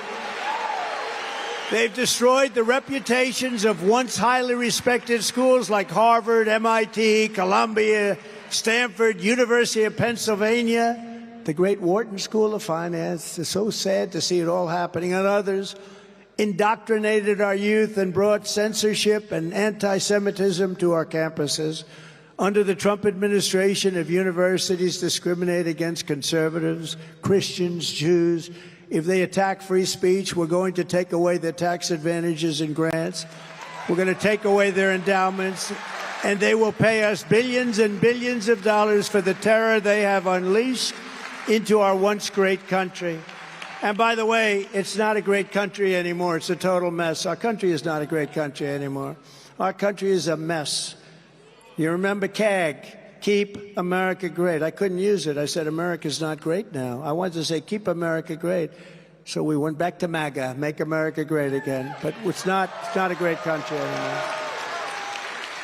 They've destroyed the reputations of once highly respected schools like Harvard, MIT, Columbia, Stanford, University of Pennsylvania, the great Wharton School of Finance. It's so sad to see it all happening, and others. Indoctrinated our youth and brought censorship and anti-Semitism to our campuses. Under the Trump administration, if universities discriminate against conservatives, Christians, Jews, if they attack free speech, we're going to take away their tax advantages and grants. We're going to take away their endowments, and they will pay us billions and billions of dollars for the terror they have unleashed into our once great country. And by the way, it's not a great country anymore. It's a total mess. Our country is not a great country anymore. Our country is a mess. You remember CAG, Keep America Great. I couldn't use it. I said, America's not great now. I wanted to say, keep America great. So we went back to MAGA, make America great again. But it's not a great country anymore.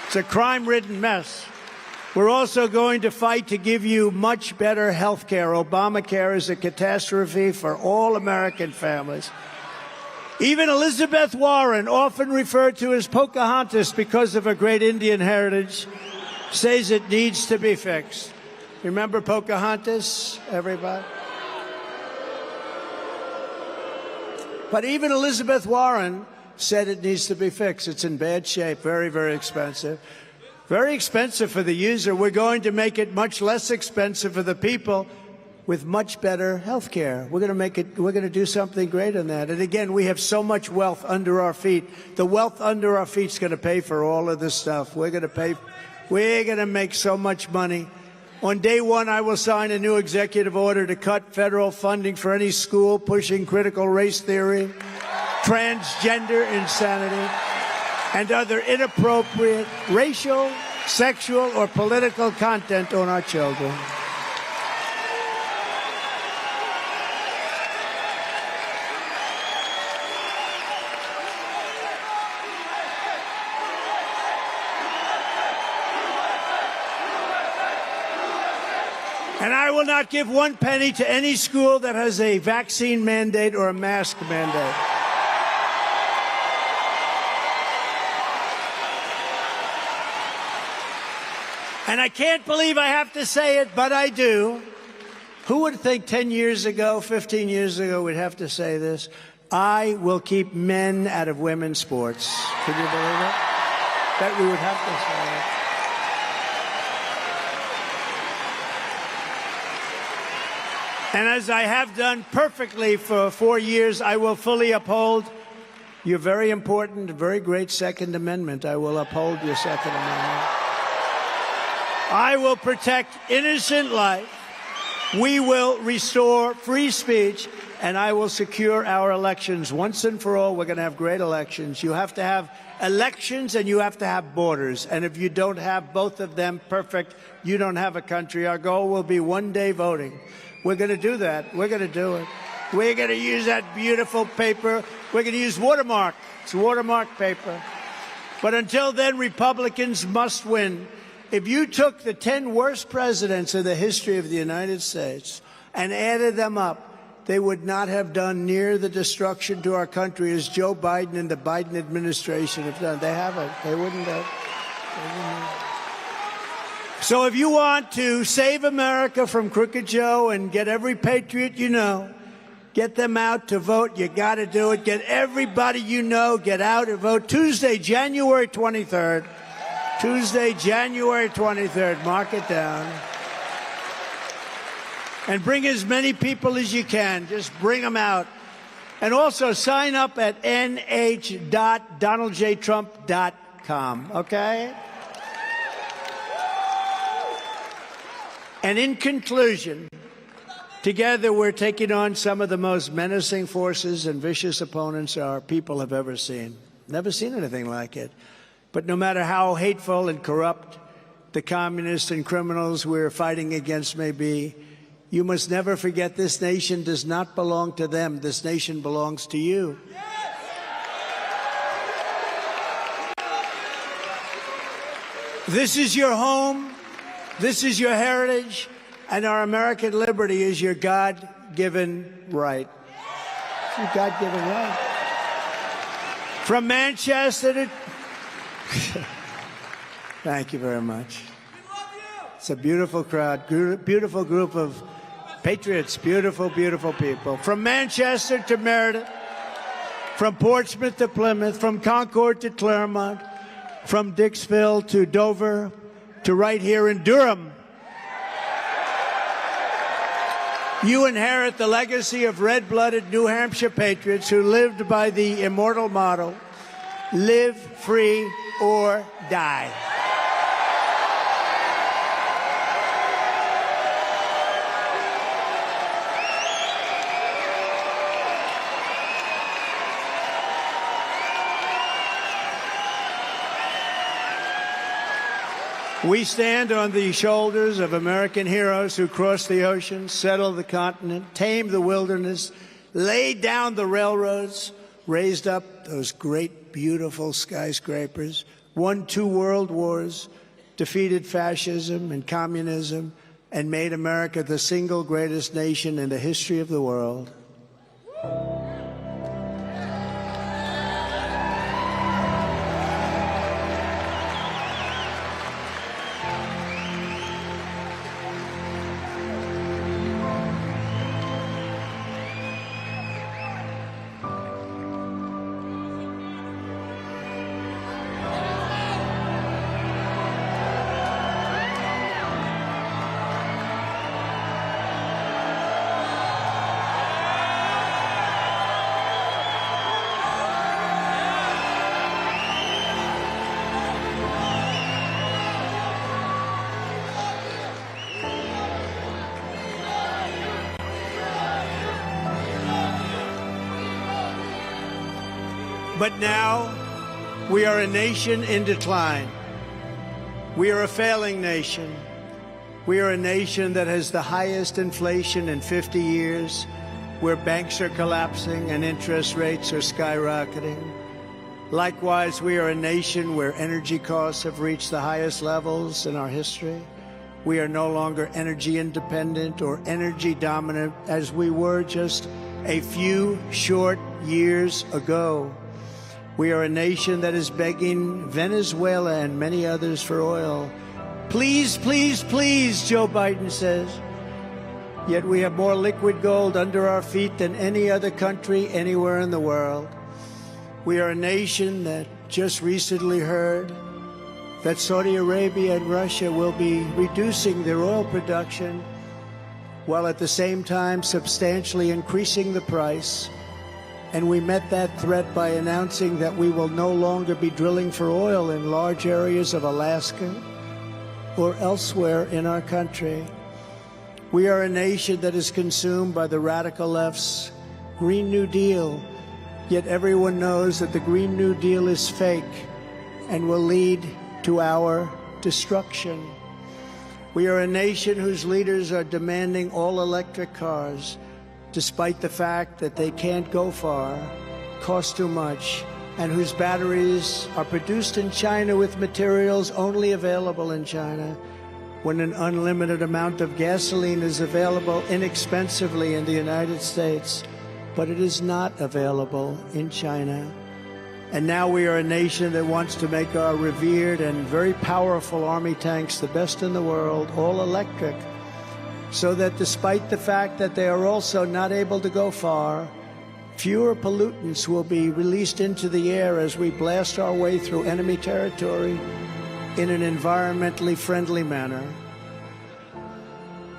It's a crime-ridden mess. We're also going to fight to give you much better health care. Obamacare is a catastrophe for all American families. Even Elizabeth Warren, often referred to as Pocahontas because of her great Indian heritage, says it needs to be fixed. Remember Pocahontas, everybody? But even Elizabeth Warren said it needs to be fixed. It's in bad shape, very, very expensive. Very expensive for the user. We're going to make it much less expensive for the people with much better health care. We're going to do something great on that. And again, we have so much wealth under our feet. The wealth under our feet is going to pay for all of this stuff. We're going to make so much money. On day one, I will sign a new executive order to cut federal funding for any school pushing critical race theory, transgender insanity, and other inappropriate racial, sexual, or political content on our children. And I will not give one penny to any school that has a vaccine mandate or a mask mandate. And I can't believe I have to say it, but I do. Who would think 10 years ago, 15 years ago, we'd have to say this? I will keep men out of women's sports. Can you believe it? That we would have to say it. And as I have done perfectly for 4 years, I will fully uphold your very important, very great Second Amendment. I will uphold your Second Amendment. I will protect innocent life. We will restore free speech, and I will secure our elections once and for all. We're going to have great elections. You have to have elections and you have to have borders. And if you don't have both of them perfect, you don't have a country. Our goal will be one-day voting. We're going to do that. We're going to do it. We're going to use that beautiful paper. We're going to use watermark. It's watermark paper. But until then, Republicans must win. If you took the 10 worst presidents in the history of the United States and added them up, they would not have done near the destruction to our country as Joe Biden and the Biden administration have done. They haven't. They wouldn't have. So if you want to save America from Crooked Joe and get every patriot you know, get them out to vote, you got to do it. Get everybody you know, get out and vote. Tuesday, January 23rd. Tuesday, January 23rd. Mark it down. And bring as many people as you can. Just bring them out. And also sign up at nh.donaldjtrump.com, okay? And in conclusion, together we're taking on some of the most menacing forces and vicious opponents our people have ever seen. Never seen anything like it. But no matter how hateful and corrupt the communists and criminals we're fighting against may be, you must never forget this nation does not belong to them. This nation belongs to you. This is your home. This is your heritage. And our American liberty is your God-given right. It's your God-given right. From Manchester to... Thank you very much. It's a beautiful crowd, beautiful group of patriots, beautiful, beautiful people. From Manchester to Meredith, from Portsmouth to Plymouth, from Concord to Claremont, from Dixville to Dover, to right here in Durham. You inherit the legacy of red-blooded New Hampshire patriots who lived by the immortal motto, live free or die. We stand on the shoulders of American heroes who crossed the ocean, settled the continent, tamed the wilderness, laid down the railroads, raised up those great, beautiful skyscrapers, won 2 world wars, defeated fascism and communism, and made America the single greatest nation in the history of the world. But now, we are a nation in decline. We are a failing nation. We are a nation that has the highest inflation in 50 years, where banks are collapsing and interest rates are skyrocketing. Likewise, we are a nation where energy costs have reached the highest levels in our history. We are no longer energy independent or energy dominant as we were just a few short years ago. We are a nation that is begging Venezuela and many others for oil, Please, please, please, Joe Biden says. Yet we have more liquid gold under our feet than any other country anywhere in the world. We are a nation that just recently heard that Saudi Arabia and Russia will be reducing their oil production while at the same time substantially increasing the price. And we met that threat by announcing that we will no longer be drilling for oil in large areas of Alaska or elsewhere in our country. We are a nation that is consumed by the radical left's Green New Deal, yet everyone knows that the Green New Deal is fake and will lead to our destruction. We are a nation whose leaders are demanding all-electric cars, despite the fact that they can't go far, cost too much, and whose batteries are produced in China with materials only available in China, when an unlimited amount of gasoline is available inexpensively in the United States, but it is not available in China. And now we are a nation that wants to make our revered and very powerful Army tanks the best in the world, all electric, so that despite the fact that they are also not able to go far, fewer pollutants will be released into the air as we blast our way through enemy territory in an environmentally friendly manner.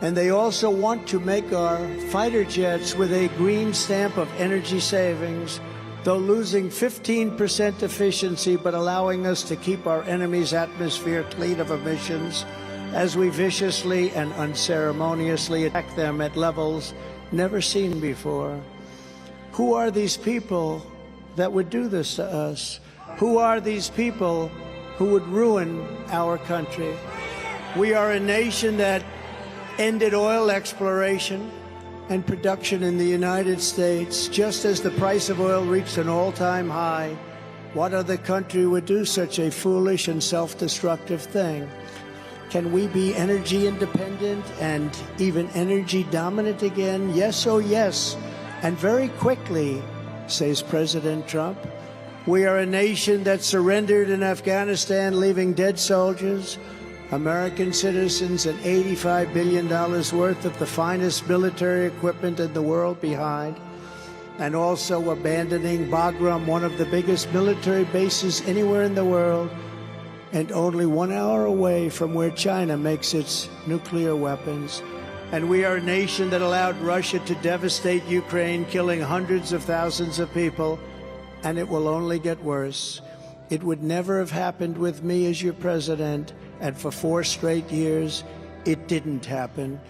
And they also want to make our fighter jets with a green stamp of energy savings, though losing 15% efficiency, but allowing us to keep our enemy's atmosphere clean of emissions as we viciously and unceremoniously attack them at levels never seen before. Who are these people that would do this to us? Who are these people who would ruin our country? We are a nation that ended oil exploration and production in the United States just as the price of oil reached an all-time high. What other country would do such a foolish and self-destructive thing? Can we be energy independent and even energy dominant again? Yes, oh yes, and very quickly, says President Trump. We are a nation that surrendered in Afghanistan, leaving dead soldiers, American citizens, and $85 billion worth of the finest military equipment in the world behind, and also abandoning Bagram, one of the biggest military bases anywhere in the world, and only 1 hour away from where China makes its nuclear weapons. And we are a nation that allowed Russia to devastate Ukraine, killing hundreds of thousands of people, and it will only get worse. It would never have happened with me as your president, and for 4 straight years, it didn't happen.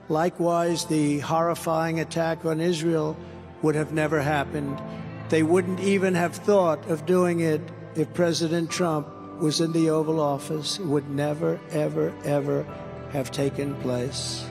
Likewise, the horrifying attack on Israel would have never happened. They wouldn't even have thought of doing it if President Trump was in the Oval Office. It would never, ever, ever have taken place.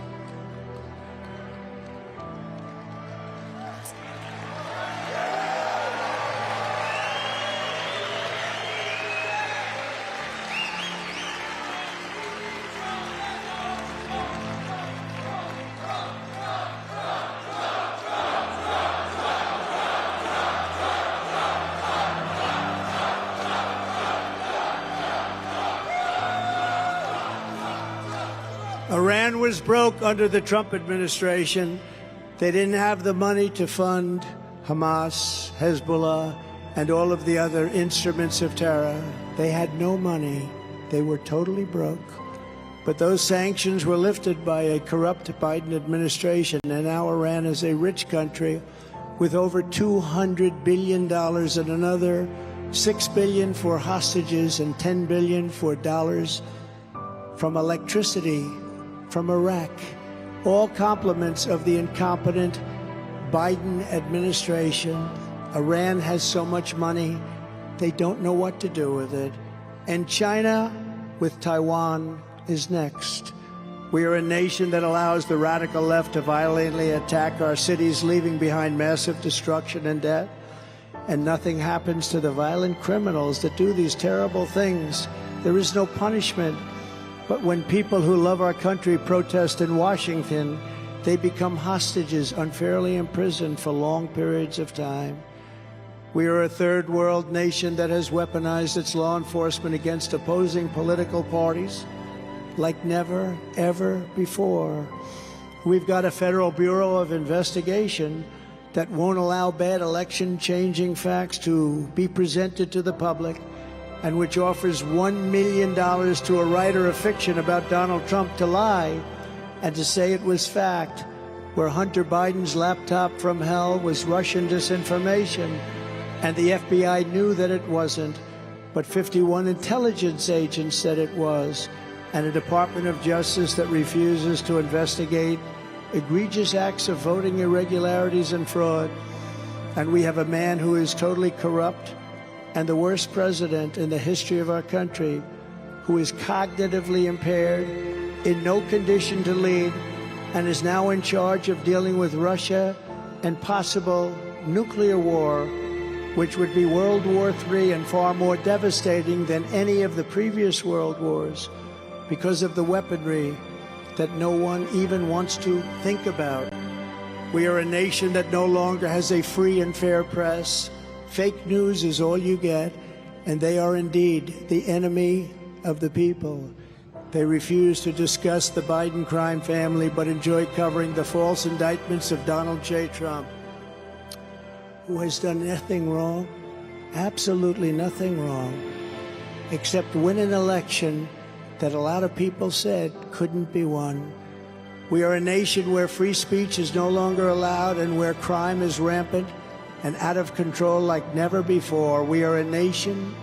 Iran was broke under the Trump administration. They didn't have the money to fund Hamas, Hezbollah, and all of the other instruments of terror. They had no money. They were totally broke. But those sanctions were lifted by a corrupt Biden administration, and now Iran is a rich country with over $200 billion and another $6 billion for hostages and $10 billion for dollars from electricity from Iraq, all compliments of the incompetent Biden administration. Iran has so much money, they don't know what to do with it. And China, with Taiwan, is next. We are a nation that allows the radical left to violently attack our cities, leaving behind massive destruction and death. And nothing happens to the violent criminals that do these terrible things. There is no punishment. But when people who love our country protest in Washington, they become hostages, unfairly imprisoned for long periods of time. We are a third world nation that has weaponized its law enforcement against opposing political parties like never, ever before. We've got a Federal Bureau of Investigation that won't allow bad election-changing facts to be presented to the public, and which offers $1 million to a writer of fiction about Donald Trump to lie and to say it was fact, where Hunter Biden's laptop from hell was Russian disinformation, and the FBI knew that it wasn't, but 51 intelligence agents said it was, and a Department of Justice that refuses to investigate egregious acts of voting irregularities and fraud. And we have a man who is totally corrupt and the worst president in the history of our country, who is cognitively impaired, in no condition to lead, and is now in charge of dealing with Russia and possible nuclear war, which would be World War III and far more devastating than any of the previous world wars because of the weaponry that no one even wants to think about. We are a nation that no longer has a free and fair press. Fake news is all you get, and they are indeed the enemy of the people. They refuse to discuss the Biden crime family, but enjoy covering the false indictments of Donald J. Trump, who has done nothing wrong, absolutely nothing wrong, except win an election that a lot of people said couldn't be won. We are a nation where free speech is no longer allowed and where crime is rampant and out of control like never before. We are a nation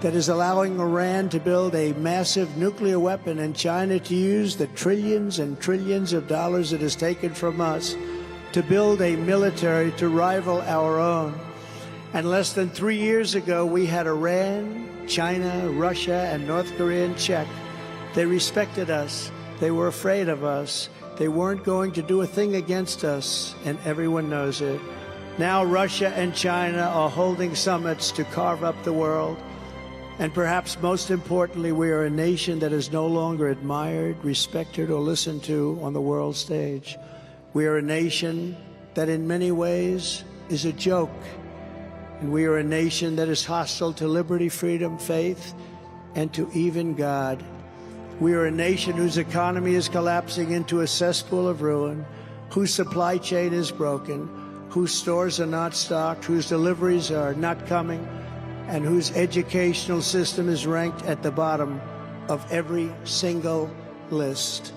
that is allowing Iran to build a massive nuclear weapon and China to use the trillions and trillions of dollars it has taken from us to build a military to rival our own. And less than 3 years ago, we had Iran, China, Russia, and North Korea in check. They respected us. They were afraid of us. They weren't going to do a thing against us, and everyone knows it. Now Russia and China are holding summits to carve up the world. And perhaps most importantly, we are a nation that is no longer admired, respected, or listened to on the world stage. We are a nation that in many ways is a joke. And we are a nation that is hostile to liberty, freedom, faith, and to even God. We are a nation whose economy is collapsing into a cesspool of ruin, whose supply chain is broken, whose stores are not stocked, whose deliveries are not coming, and whose educational system is ranked at the bottom of every single list.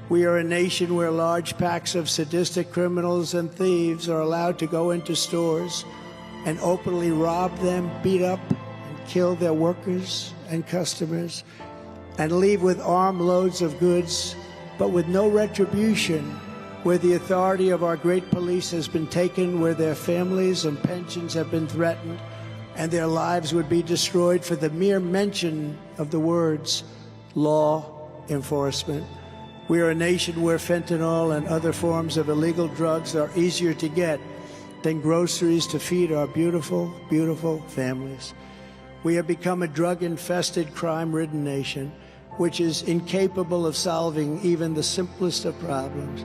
We are a nation where large packs of sadistic criminals and thieves are allowed to go into stores and openly rob them, beat up, and kill their workers and customers, and leave with armloads of goods, but with no retribution, where the authority of our great police has been taken, where their families and pensions have been threatened, and their lives would be destroyed for the mere mention of the words law enforcement. We are a nation where fentanyl and other forms of illegal drugs are easier to get than groceries to feed our beautiful, beautiful families. We have become a drug-infested, crime-ridden nation, which is incapable of solving even the simplest of problems.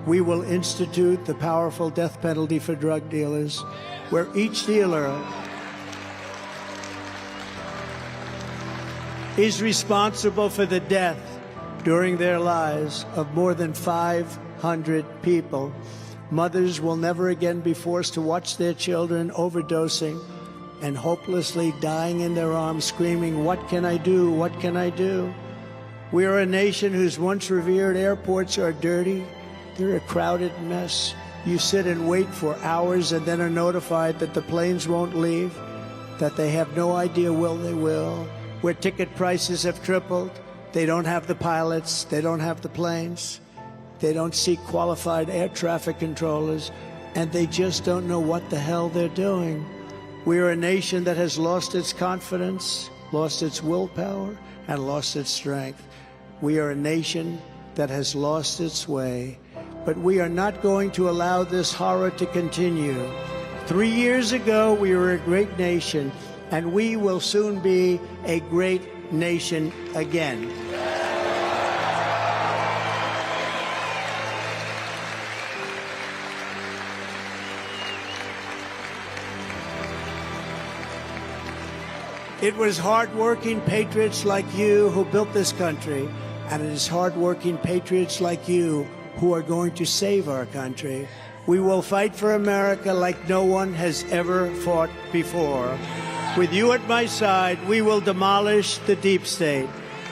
We will institute the powerful death penalty for drug dealers, where each dealer is responsible for the death during their lives of more than 500 people. Mothers will never again be forced to watch their children overdosing and hopelessly dying in their arms, screaming, "What can I do? What can I do?" We are a nation whose once revered airports are dirty. They're a crowded mess. You sit and wait for hours and then are notified that the planes won't leave, that they have no idea will they will, where ticket prices have tripled. They don't have the pilots. They don't have the planes. They don't see qualified air traffic controllers, and they just don't know what the hell they're doing. We are a nation that has lost its confidence, lost its willpower, and lost its strength. We are a nation that has lost its way, but we are not going to allow this horror to continue. 3 years ago, we were a great nation, and we will soon be a great nation again. It was hardworking patriots like you who built this country, And it is hardworking patriots like you who are going to save our country. We will fight for America like no one has ever fought before. With you at my side, we will demolish the deep state.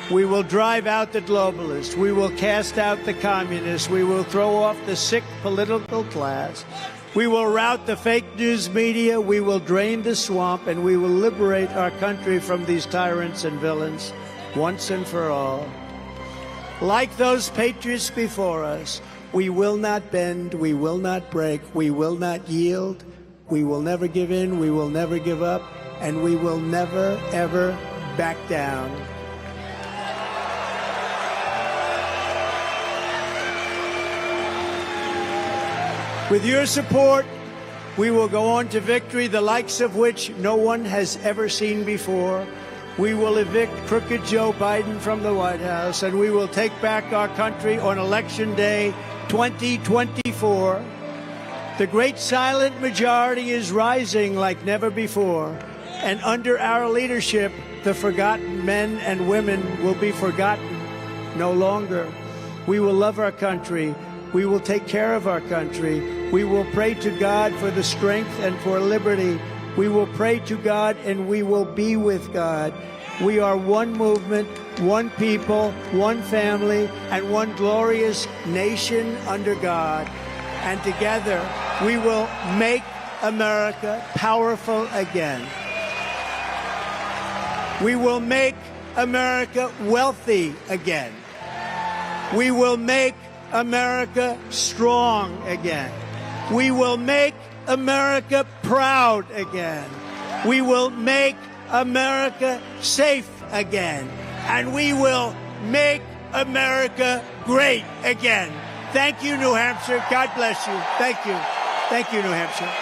We will drive out the globalists. We will cast out the communists. We will throw off the sick political class. We will rout the fake news media. We will drain the swamp, and we will liberate our country from these tyrants and villains once and for all. Like those patriots before us, we will not bend, we will not break, we will not yield, we will never give in, we will never give up, and we will never, ever back down. With your support, we will go on to victory, the likes of which no one has ever seen before. We will evict crooked Joe Biden from the White House, and we will take back our country on Election Day 2024. The great silent majority is rising like never before, and under our leadership, the forgotten men and women will be forgotten no longer. We will love our country. We will take care of our country. We will pray to God for the strength and for liberty. We will pray to God, and we will be with God. We are one movement, one people, one family, and one glorious nation under God. And together, we will make America powerful again. We will make America wealthy again. We will make America strong again. We will make America proud again. We will make America safe again. And we will make America great again. Thank you, New Hampshire. God bless you. Thank you. Thank you, New Hampshire.